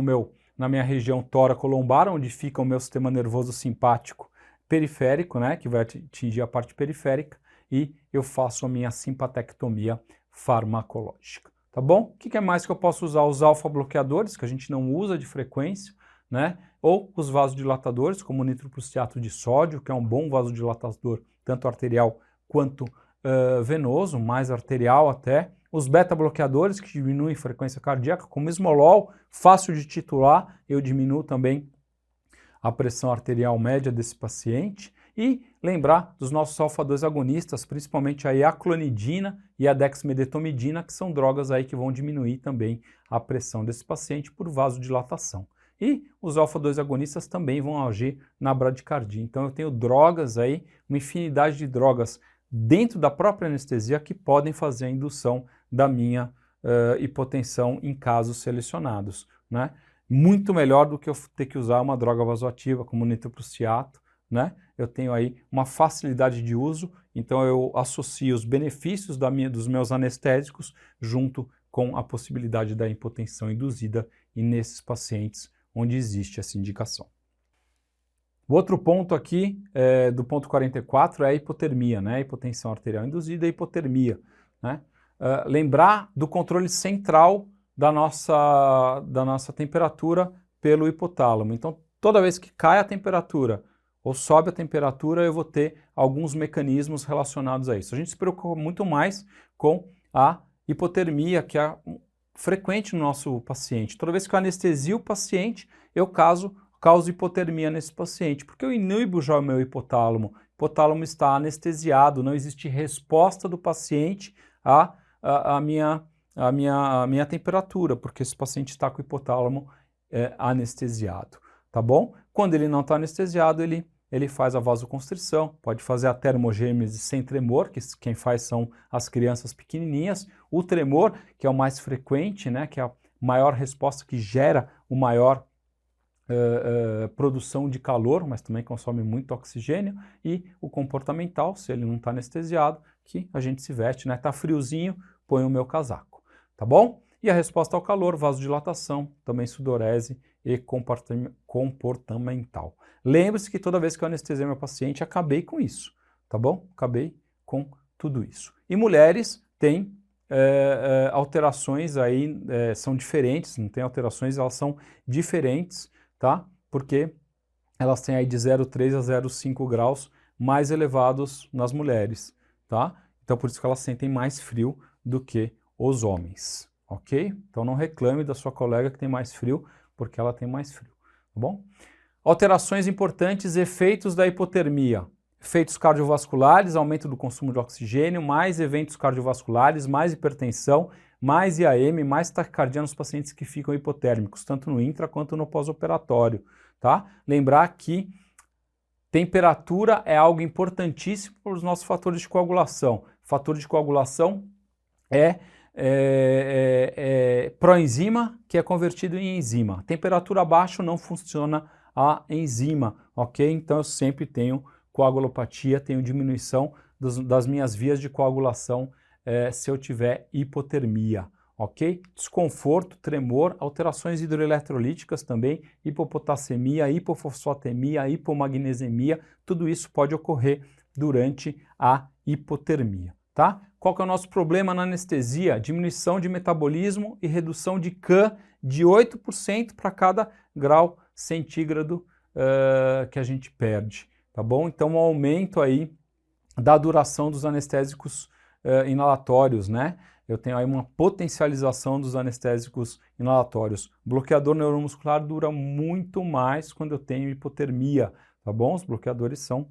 na minha região tóraco-lombar, onde fica o meu sistema nervoso simpático periférico, né, que vai atingir a parte periférica, e eu faço a minha simpatectomia farmacológica. Tá bom? O que mais que eu posso usar? Os alfa-bloqueadores, que a gente não usa de frequência, né? Ou os vasodilatadores, como o nitroprusiato de sódio, que é um bom vasodilatador, tanto arterial quanto venoso, mais arterial até. Os beta-bloqueadores, que diminuem a frequência cardíaca, como esmolol, fácil de titular, eu diminuo também a pressão arterial média desse paciente. E lembrar dos nossos alfa-2 agonistas, principalmente a aclonidina e a dexmedetomidina, que são drogas aí que vão diminuir também a pressão desse paciente por vasodilatação. E os alfa-2 agonistas também vão agir na bradicardia. Então eu tenho drogas aí, uma infinidade de drogas dentro da própria anestesia que podem fazer a indução da minha hipotensão em casos selecionados, né? Muito melhor do que eu ter que usar uma droga vasoativa como o nitroprusiato, né? Eu tenho aí uma facilidade de uso, então eu associo os benefícios dos meus anestésicos junto com a possibilidade da hipotensão induzida e nesses pacientes onde existe essa indicação. O outro ponto aqui, do ponto 44, é a hipotermia, né? Hipotensão arterial induzida e hipotermia, né? Lembrar do controle central da nossa temperatura pelo hipotálamo. Então, toda vez que cai a temperatura ou sobe a temperatura, eu vou ter alguns mecanismos relacionados a isso. A gente se preocupa muito mais com a hipotermia, que é frequente no nosso paciente. Toda vez que eu anestesio o paciente, eu causo hipotermia nesse paciente, porque eu inibo já o meu hipotálamo. O hipotálamo está anestesiado, não existe resposta do paciente à minha temperatura, porque esse paciente está com o hipotálamo anestesiado, tá bom? Quando ele não está anestesiado, ele faz a vasoconstrição, pode fazer a termogênese sem tremor, que quem faz são as crianças pequenininhas. O tremor, que é o mais frequente, né, que é a maior resposta, que gera o maior produção de calor, mas também consome muito oxigênio. E o comportamental, se ele não está anestesiado, que a gente se veste, né, tá friozinho, põe o meu casaco, tá bom? E a resposta ao calor, vasodilatação, também sudorese e comportamental. Lembre-se que toda vez que eu anestesiei meu paciente, acabei com isso, tá bom? Acabei com tudo isso. E mulheres têm alterações aí, são diferentes, não tem alterações, elas são diferentes, tá? Porque elas têm aí de 0,3 a 0,5 graus mais elevados nas mulheres, tá? Então por isso que elas sentem mais frio do que os homens, ok? Então não reclame da sua colega que tem mais frio, porque ela tem mais frio, tá bom? Alterações importantes, efeitos da hipotermia. Efeitos cardiovasculares, aumento do consumo de oxigênio, mais eventos cardiovasculares, mais hipertensão, mais IAM, mais taquicardia nos pacientes que ficam hipotérmicos, tanto no intra quanto no pós-operatório, tá? Lembrar que temperatura é algo importantíssimo para os nossos fatores de coagulação. Fator de coagulação é proenzima, que é convertido em enzima. Temperatura baixa não funciona a enzima, ok? Então eu sempre tenho coagulopatia, tenho diminuição das minhas vias de coagulação se eu tiver hipotermia, ok? Desconforto, tremor, alterações hidroeletrolíticas também, hipopotassemia, hipofosfatemia, hipomagnesemia, tudo isso pode ocorrer durante a hipotermia, tá? Qual que é o nosso problema na anestesia? Diminuição de metabolismo e redução de CAM de 8% para cada grau centígrado que a gente perde, tá bom? Então, um aumento aí da duração dos anestésicos inalatórios, né? Eu tenho aí uma potencialização dos anestésicos inalatórios. Bloqueador neuromuscular dura muito mais quando eu tenho hipotermia, tá bom? Os bloqueadores são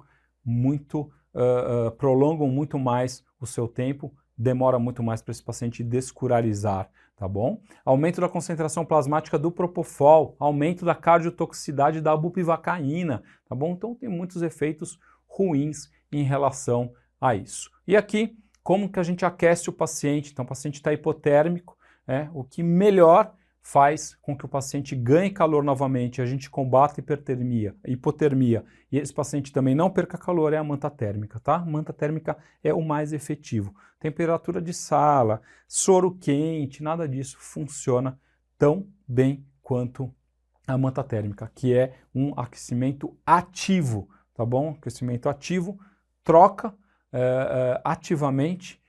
prolongam muito mais o seu tempo, demora muito mais para esse paciente descurarizar, tá bom? Aumento da concentração plasmática do propofol, aumento da cardiotoxicidade da bupivacaína, tá bom? Então tem muitos efeitos ruins em relação a isso. E aqui, como que a gente aquece o paciente? Então o paciente está hipotérmico, o que melhor faz com que o paciente ganhe calor novamente, a gente combata hipotermia, e esse paciente também não perca calor, é a manta térmica, tá? Manta térmica é o mais efetivo. Temperatura de sala, soro quente, nada disso funciona tão bem quanto a manta térmica, que é um aquecimento ativo, tá bom? Aquecimento ativo troca ativamente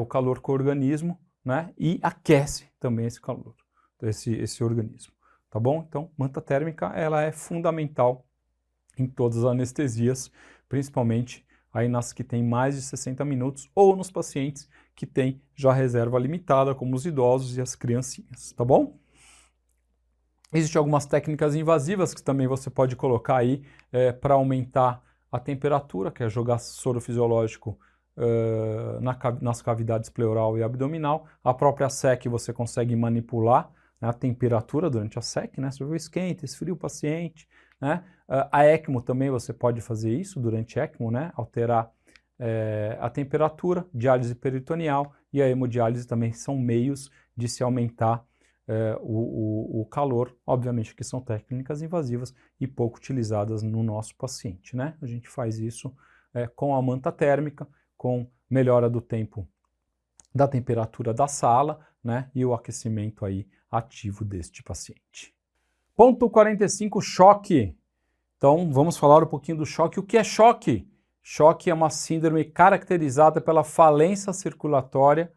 o calor com o organismo, né? E aquece também esse calor, esse organismo, tá bom? Então, manta térmica, ela é fundamental em todas as anestesias, principalmente aí nas que tem mais de 60 minutos ou nos pacientes que têm já reserva limitada, como os idosos e as criancinhas, tá bom? Existem algumas técnicas invasivas que também você pode colocar aí para aumentar a temperatura, que é jogar soro fisiológico nas cavidades pleural e abdominal. A própria SEC você consegue manipular, né, a temperatura durante a SEC, né? Você esquenta, esfria o paciente, né? A ECMO também você pode fazer isso durante ECMO, né? Alterar a temperatura, diálise peritoneal e a hemodiálise também são meios de se aumentar o calor, obviamente que são técnicas invasivas e pouco utilizadas no nosso paciente, né? A gente faz isso com a manta térmica, com melhora do tempo da temperatura da sala, né? E o aquecimento aí ativo deste paciente. Ponto 45, choque. Então, vamos falar um pouquinho do choque. O que é choque? Choque é uma síndrome caracterizada pela falência circulatória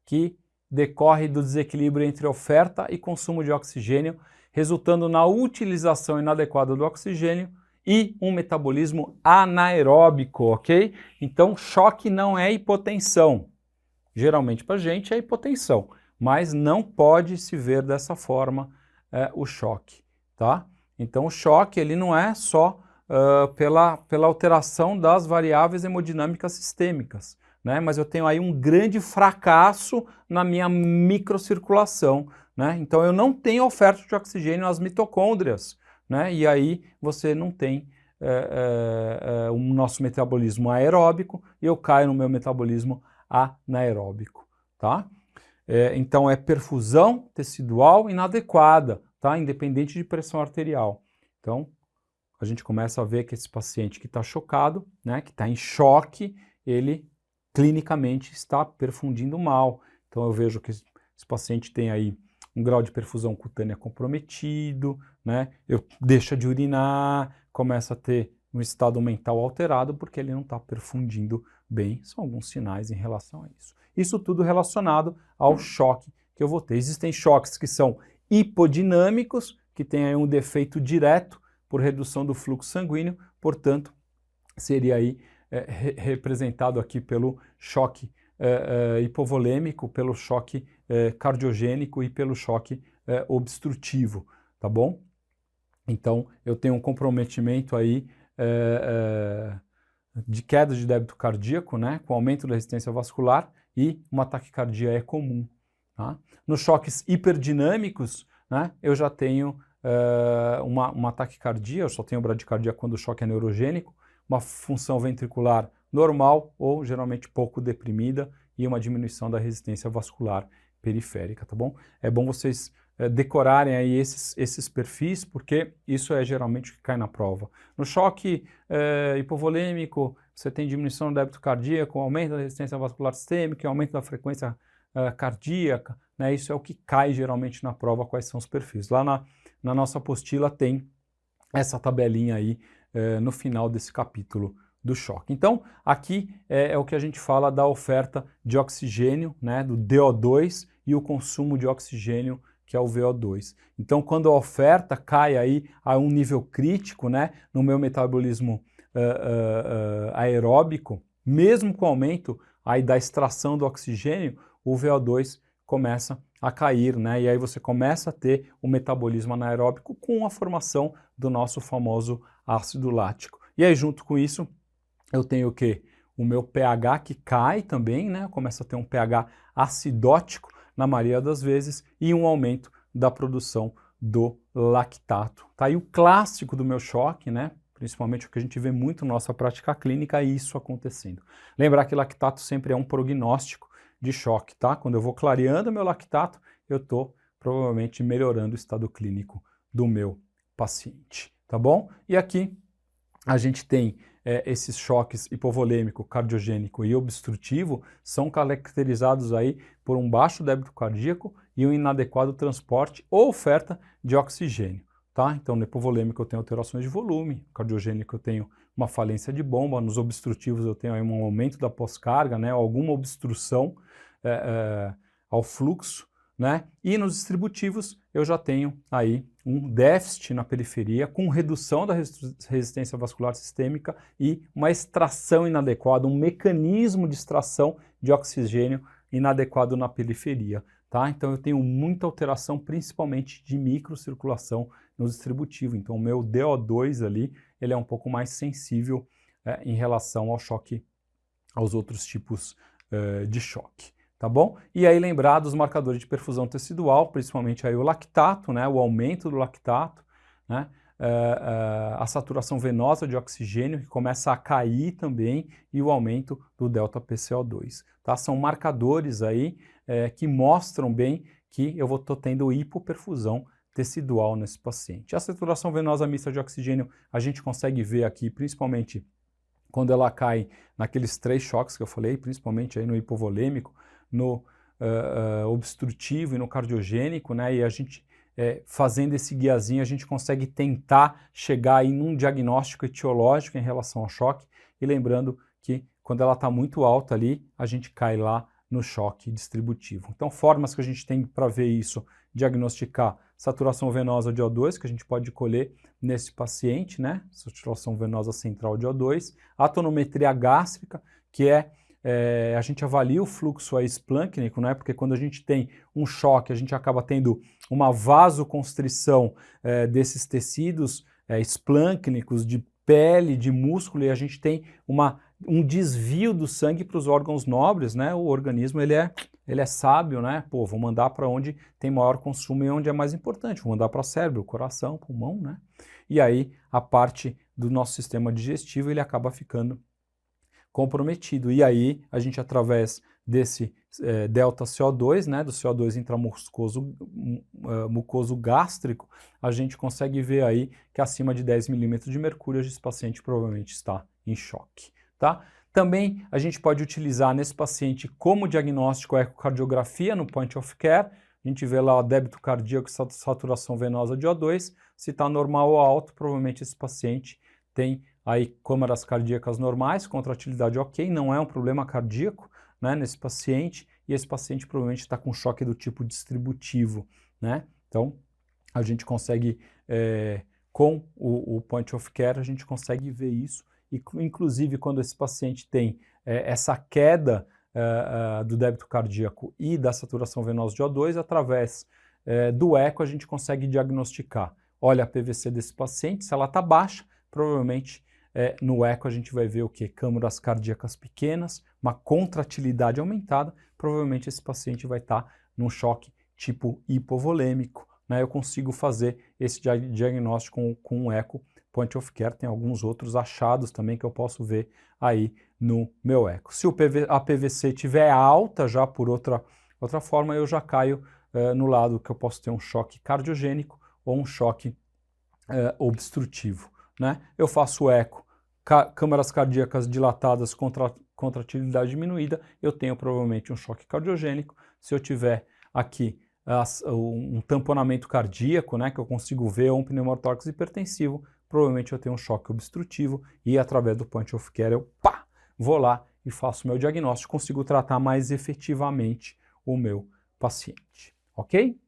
que decorre do desequilíbrio entre oferta e consumo de oxigênio, resultando na utilização inadequada do oxigênio e um metabolismo anaeróbico, ok? Então, choque não é hipotensão. Geralmente para a gente é hipotensão, mas não pode se ver dessa forma o choque, tá? Então, o choque ele não é só pela alteração das variáveis hemodinâmicas sistêmicas, né? Mas eu tenho aí um grande fracasso na minha microcirculação, né? Então eu não tenho oferta de oxigênio nas mitocôndrias, né? E aí você não tem o nosso metabolismo aeróbico e eu caio no meu metabolismo anaeróbico, tá? Então é perfusão tecidual inadequada, tá? Independente de pressão arterial. Então a gente começa a ver que esse paciente que está chocado, né? Que está em choque, ele clinicamente está perfundindo mal. Então eu vejo que esse paciente tem aí um grau de perfusão cutânea comprometido, né? Deixa de urinar, começa a ter um estado mental alterado porque ele não está perfundindo bem. São alguns sinais em relação a isso. Isso tudo relacionado ao choque que eu vou ter. Existem choques que são hipodinâmicos, que têm aí um defeito direto por redução do fluxo sanguíneo, portanto, seria aí representado aqui pelo choque hipovolêmico, pelo choque cardiogênico e pelo choque obstrutivo, tá bom? Então, eu tenho um comprometimento aí de queda de débito cardíaco, né, com aumento da resistência vascular e uma taquicardia é comum, tá? Nos choques hiperdinâmicos, né, eu já tenho uma taquicardia, eu só tenho bradicardia quando o choque é neurogênico, uma função ventricular normal ou geralmente pouco deprimida e uma diminuição da resistência vascular periférica, tá bom? É bom vocês decorarem aí esses perfis, porque isso é geralmente o que cai na prova. No choque hipovolêmico, você tem diminuição do débito cardíaco, aumento da resistência vascular sistêmica, aumento da frequência cardíaca, né? Isso é o que cai geralmente na prova, quais são os perfis. Lá na nossa apostila tem essa tabelinha aí no final desse capítulo do choque. Então, aqui é o que a gente fala da oferta de oxigênio, né, do DO2 e o consumo de oxigênio, que é o VO2. Então, quando a oferta cai aí a um nível crítico, né, no meu metabolismo aeróbico, mesmo com o aumento aí da extração do oxigênio, o VO2 começa a cair, né? E aí você começa a ter o metabolismo anaeróbico com a formação do nosso famoso ácido lático. E aí, junto com isso, eu tenho o quê? O meu pH que cai também, né? Começa a ter um pH acidótico na maioria das vezes e um aumento da produção do lactato. Tá aí o clássico do meu choque, né? Principalmente o que a gente vê muito na nossa prática clínica, é isso acontecendo. Lembrar que lactato sempre é um prognóstico de choque, tá? Quando eu vou clareando meu lactato, eu estou provavelmente melhorando o estado clínico do meu paciente, tá bom? E aqui a gente tem esses choques hipovolêmico, cardiogênico e obstrutivo, são caracterizados aí por um baixo débito cardíaco e um inadequado transporte ou oferta de oxigênio, tá? Então, no hipovolêmico eu tenho alterações de volume, no cardiogênico eu tenho uma falência de bomba, nos obstrutivos eu tenho aí um aumento da pós-carga, né? Alguma obstrução ao fluxo, né? E nos distributivos eu já tenho aí um déficit na periferia com redução da resistência vascular sistêmica e uma extração inadequada, um mecanismo de extração de oxigênio inadequado na periferia, tá? Então eu tenho muita alteração, principalmente de microcirculação no distributivo. Então o meu DO2 ali, ele é um pouco mais sensível em relação ao choque, aos outros tipos de choque. Tá bom? E aí lembrar dos marcadores de perfusão tecidual, principalmente aí o lactato, né, o aumento do lactato, né, a saturação venosa de oxigênio que começa a cair também e o aumento do delta PCO2. Tá? São marcadores aí que mostram bem que eu estou tendo hipoperfusão tecidual nesse paciente. A saturação venosa mista de oxigênio a gente consegue ver aqui principalmente quando ela cai naqueles 3 choques que eu falei, principalmente aí no hipovolêmico, no obstrutivo e no cardiogênico, né? E a gente, fazendo esse guiazinho, a gente consegue tentar chegar aí num diagnóstico etiológico em relação ao choque, e lembrando que quando ela está muito alta ali, a gente cai lá no choque distributivo. Então, formas que a gente tem para ver isso, diagnosticar saturação venosa de O2, que a gente pode colher nesse paciente, né? Saturação venosa central de O2, a tonometria gástrica, que a gente avalia o fluxo esplâncnico, né? Porque quando a gente tem um choque, a gente acaba tendo uma vasoconstrição desses tecidos esplâncnicos de pele, de músculo, e a gente tem um desvio do sangue para os órgãos nobres, né? O organismo ele é sábio, né? Pô, vou mandar para onde tem maior consumo e onde é mais importante. Vou mandar para o cérebro, coração, pulmão, né? E aí a parte do nosso sistema digestivo ele acaba ficando comprometido. E aí a gente, através desse delta CO2, né, do CO2 mucoso gástrico, a gente consegue ver aí que acima de 10 milímetros de mercúrio esse paciente provavelmente está em choque, tá? Também a gente pode utilizar nesse paciente como diagnóstico a ecocardiografia no point of care. A gente vê lá o débito cardíaco e saturação venosa de O2. Se está normal ou alto, provavelmente esse paciente tem aí câmaras cardíacas normais, contratilidade ok, não é um problema cardíaco, né, nesse paciente, e esse paciente provavelmente está com choque do tipo distributivo, né? Então, a gente consegue, com o point of care, a gente consegue ver isso, e inclusive quando esse paciente tem essa queda do débito cardíaco e da saturação venosa de O2, através do eco a gente consegue diagnosticar. Olha a PVC desse paciente, se ela está baixa, provavelmente no eco a gente vai ver o quê? Câmaras cardíacas pequenas, uma contratilidade aumentada, provavelmente esse paciente vai estar num choque tipo hipovolêmico, né? Eu consigo fazer esse diagnóstico com um eco point of care, tem alguns outros achados também que eu posso ver aí no meu eco. Se a PVC estiver alta já por outra forma, eu já caio no lado que eu posso ter um choque cardiogênico ou um choque obstrutivo, né? Eu faço eco, câmaras cardíacas dilatadas, contratilidade diminuída, eu tenho provavelmente um choque cardiogênico. Se eu tiver aqui um tamponamento cardíaco, né, que eu consigo ver, ou um pneumotórax hipertensivo, provavelmente eu tenho um choque obstrutivo e através do point of care eu vou lá e faço meu diagnóstico, consigo tratar mais efetivamente o meu paciente, ok?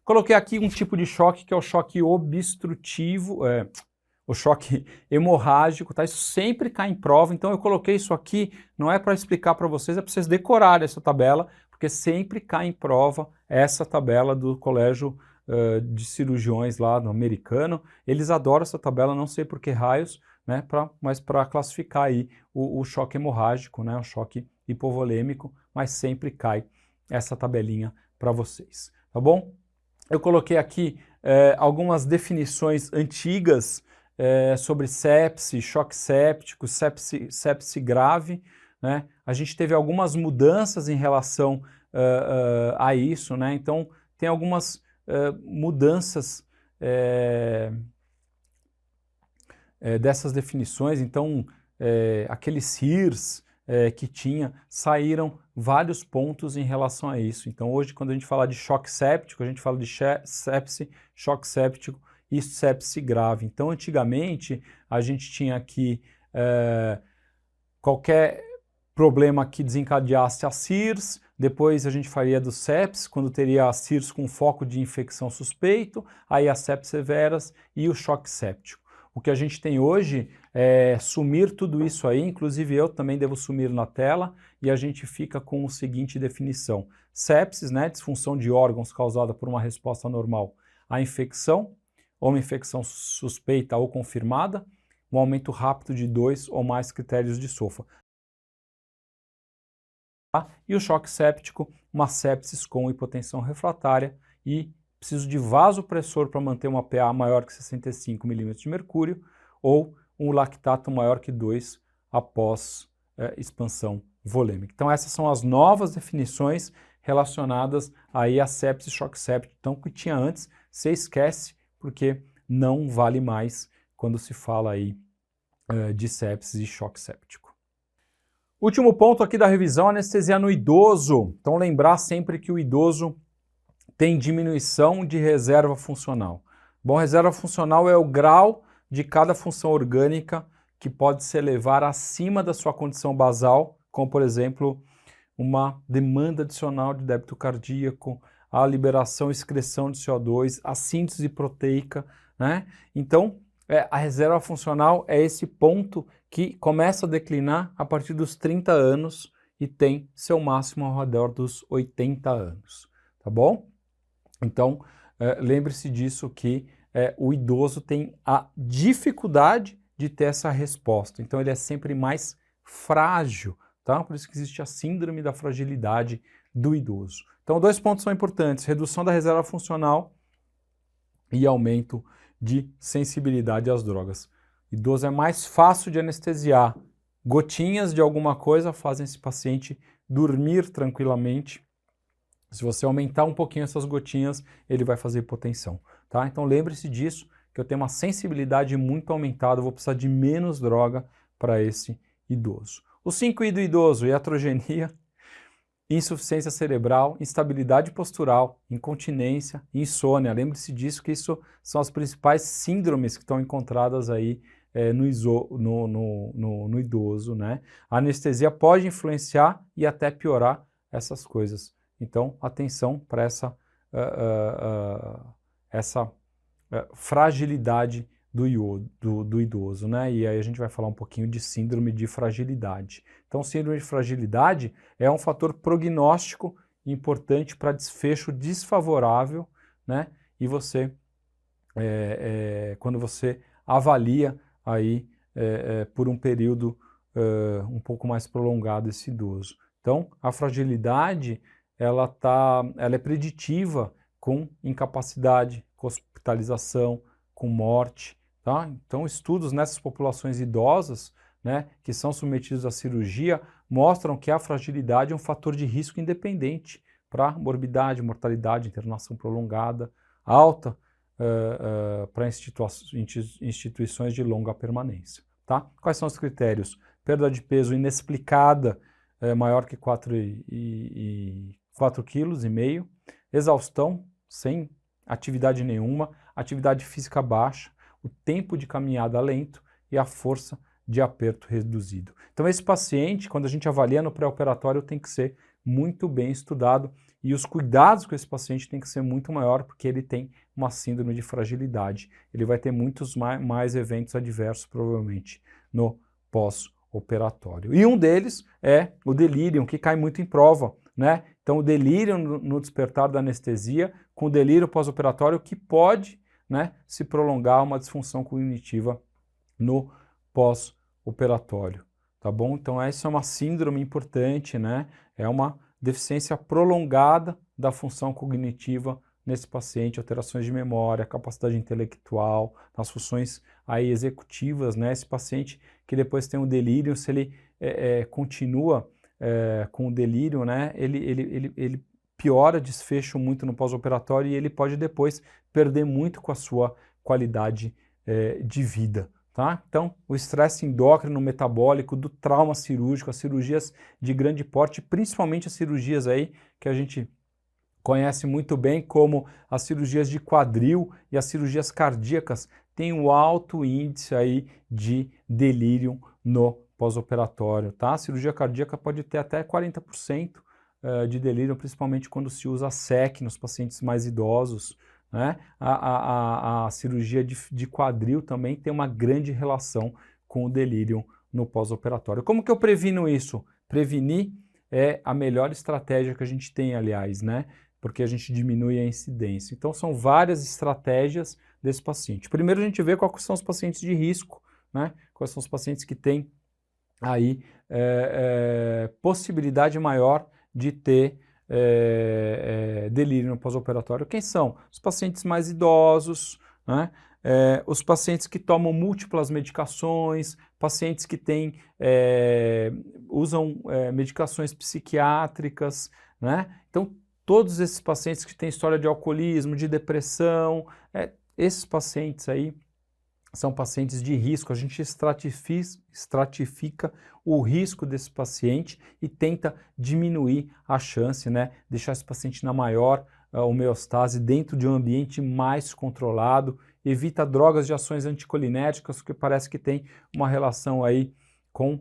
Coloquei aqui um tipo de choque que é o choque obstrutivo, o choque hemorrágico, tá? Isso sempre cai em prova, então eu coloquei isso aqui, não é para explicar para vocês, é para vocês decorarem essa tabela, porque sempre cai em prova essa tabela do colégio de cirurgiões lá no americano. Eles adoram essa tabela, não sei por que raios, né? Mas para classificar aí o choque hemorrágico, né? O choque hipovolêmico, mas sempre cai essa tabelinha para vocês, tá bom? Eu coloquei aqui algumas definições antigas sobre sepse, choque séptico, sepse grave, né? A gente teve algumas mudanças em relação a isso, né? Então, tem algumas mudanças dessas definições. Então, aqueles CIRS que tinha, saíram vários pontos em relação a isso. Então, hoje, quando a gente fala de choque séptico, a gente fala de sepse, choque séptico e sepse grave. Então, antigamente, a gente tinha aqui qualquer problema que desencadeasse a CIRS, depois a gente faria do sepsis, quando teria a CIRS com foco de infecção suspeito, aí a sepsis severas e o choque séptico. O que a gente tem hoje é sumir tudo isso aí, inclusive eu também devo sumir na tela, e a gente fica com a seguinte definição. Sepsis, né, disfunção de órgãos causada por uma resposta normal à infecção, ou uma infecção suspeita ou confirmada, um aumento rápido de 2 ou mais critérios de SOFA. E o choque séptico, uma sepsis com hipotensão refratária e preciso de vasopressor para manter uma PA maior que 65 milímetros de mercúrio ou um lactato maior que 2 após expansão volêmica. Então essas são as novas definições relacionadas aí a sepsis e choque séptico. Então o que tinha antes, você esquece porque não vale mais quando se fala aí de sepsis e choque séptico. Último ponto aqui da revisão, anestesia no idoso. Então lembrar sempre que o idoso tem diminuição de reserva funcional. Bom, reserva funcional é o grau de cada função orgânica que pode se elevar acima da sua condição basal, como por exemplo, uma demanda adicional de débito cardíaco, a liberação e excreção de CO2, a síntese proteica, né? Então, a reserva funcional é esse ponto que começa a declinar a partir dos 30 anos e tem seu máximo ao redor dos 80 anos, tá bom? Então, lembre-se disso que o idoso tem a dificuldade de ter essa resposta. Então, ele é sempre mais frágil, tá? Por isso que existe a síndrome da fragilidade do idoso. Então, 2 pontos são importantes: redução da reserva funcional e aumento de sensibilidade às drogas. Idoso é mais fácil de anestesiar. Gotinhas de alguma coisa fazem esse paciente dormir tranquilamente. Se você aumentar um pouquinho essas gotinhas, ele vai fazer hipotensão, tá? Então lembre-se disso, que eu tenho uma sensibilidade muito aumentada, eu vou precisar de menos droga para esse idoso. Os 5I do idoso: iatrogenia, insuficiência cerebral, instabilidade postural, incontinência, insônia. Lembre-se disso, que isso são as principais síndromes que estão encontradas aí no idoso, né? A anestesia pode influenciar e até piorar essas coisas. Então, atenção para essa fragilidade do idoso, né? E aí a gente vai falar um pouquinho de síndrome de fragilidade. Então, síndrome de fragilidade é um fator prognóstico importante para desfecho desfavorável, né? E você, quando você avalia aí por um período um pouco mais prolongado esse idoso. Então, a fragilidade ela é preditiva com incapacidade, com hospitalização, com morte, tá? Então, estudos nessas populações idosas, né, que são submetidos à cirurgia, mostram que a fragilidade é um fator de risco independente para morbidade, mortalidade, internação prolongada, alta para instituições de longa permanência, tá? Quais são os critérios? Perda de peso inexplicada, maior que 4,5 kg, exaustão sem atividade nenhuma, atividade física baixa, o tempo de caminhada lento e a força de aperto reduzido. Então esse paciente, quando a gente avalia no pré-operatório, tem que ser muito bem estudado e os cuidados com esse paciente tem que ser muito maior porque ele tem uma síndrome de fragilidade. Ele vai ter muitos mais eventos adversos, provavelmente, no pós-operatório. E um deles é o delírio, que cai muito em prova, né? Então o delírio no despertar da anestesia, com o delírio pós-operatório, que pode, né, se prolongar uma disfunção cognitiva no pós-operatório, tá bom? Então essa é uma síndrome importante, né? É uma deficiência prolongada da função cognitiva nesse paciente, alterações de memória, capacidade intelectual, nas funções aí executivas, né? Esse paciente que depois tem um delírio, se ele continua com o delírio, né? Ele piora desfecho muito no pós-operatório e ele pode depois perder muito com a sua qualidade de vida. Tá? Então, o estresse endócrino metabólico, do trauma cirúrgico, as cirurgias de grande porte, principalmente as cirurgias aí que a gente conhece muito bem, como as cirurgias de quadril e as cirurgias cardíacas, tem um alto índice aí de delírio no pós-operatório. Tá? A cirurgia cardíaca pode ter até 40% de delírio, principalmente quando se usa SEC nos pacientes mais idosos. Né? A cirurgia de quadril também tem uma grande relação com o delírio no pós-operatório. Como que eu previno isso? Prevenir é a melhor estratégia que a gente tem, aliás, né? Porque a gente diminui a incidência. Então, são várias estratégias desse paciente. Primeiro, a gente vê quais são os pacientes de risco, né? Quais são os pacientes que têm aí possibilidade maior de ter delírio no pós-operatório. Quem são? Os pacientes mais idosos, né? Os pacientes que tomam múltiplas medicações, pacientes que usam medicações psiquiátricas, né? Então, todos esses pacientes que têm história de alcoolismo, de depressão, esses pacientes aí são pacientes de risco. A gente estratifica o risco desse paciente e tenta diminuir a chance, né? Deixar esse paciente na maior homeostase, dentro de um ambiente mais controlado, evita drogas de ações anticolinérgicas, porque parece que tem uma relação aí com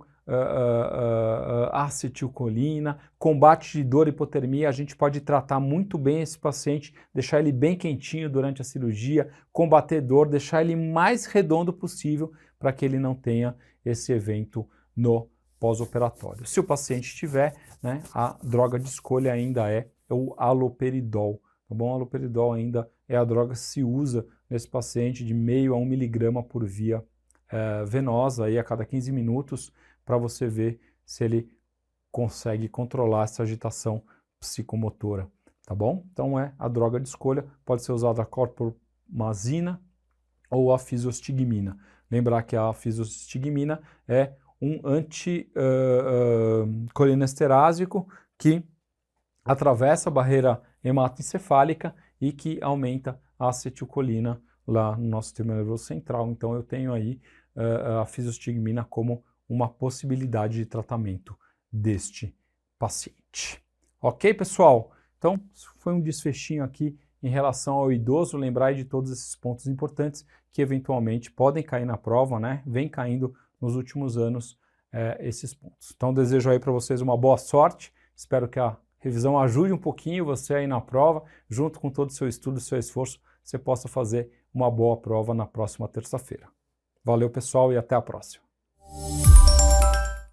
acetilcolina, combate de dor e hipotermia. A gente pode tratar muito bem esse paciente, deixar ele bem quentinho durante a cirurgia, combater dor, deixar ele mais redondo possível para que ele não tenha esse evento no pós-operatório. Se o paciente tiver, né, a droga de escolha ainda é o haloperidol. Tá bom? O haloperidol ainda é a droga que se usa nesse paciente de meio a 1 miligrama por via venosa aí a cada 15 minutos, para você ver se ele consegue controlar essa agitação psicomotora, tá bom? Então é a droga de escolha, pode ser usada a clorpromazina ou a fisostigmina. Lembrar que a fisostigmina é um anticolinesterase que atravessa a barreira hematoencefálica e que aumenta a acetilcolina lá no nosso sistema nervoso central. Então eu tenho aí a fisostigmina como uma possibilidade de tratamento deste paciente. Ok, pessoal? Então, foi um desfechinho aqui em relação ao idoso. Lembrar de todos esses pontos importantes que eventualmente podem cair na prova, né? Vem caindo nos últimos anos esses pontos. Então, desejo aí para vocês uma boa sorte. Espero que a revisão ajude um pouquinho você aí na prova. Junto com todo o seu estudo e seu esforço, você possa fazer uma boa prova na próxima terça-feira. Valeu, pessoal, e até a próxima.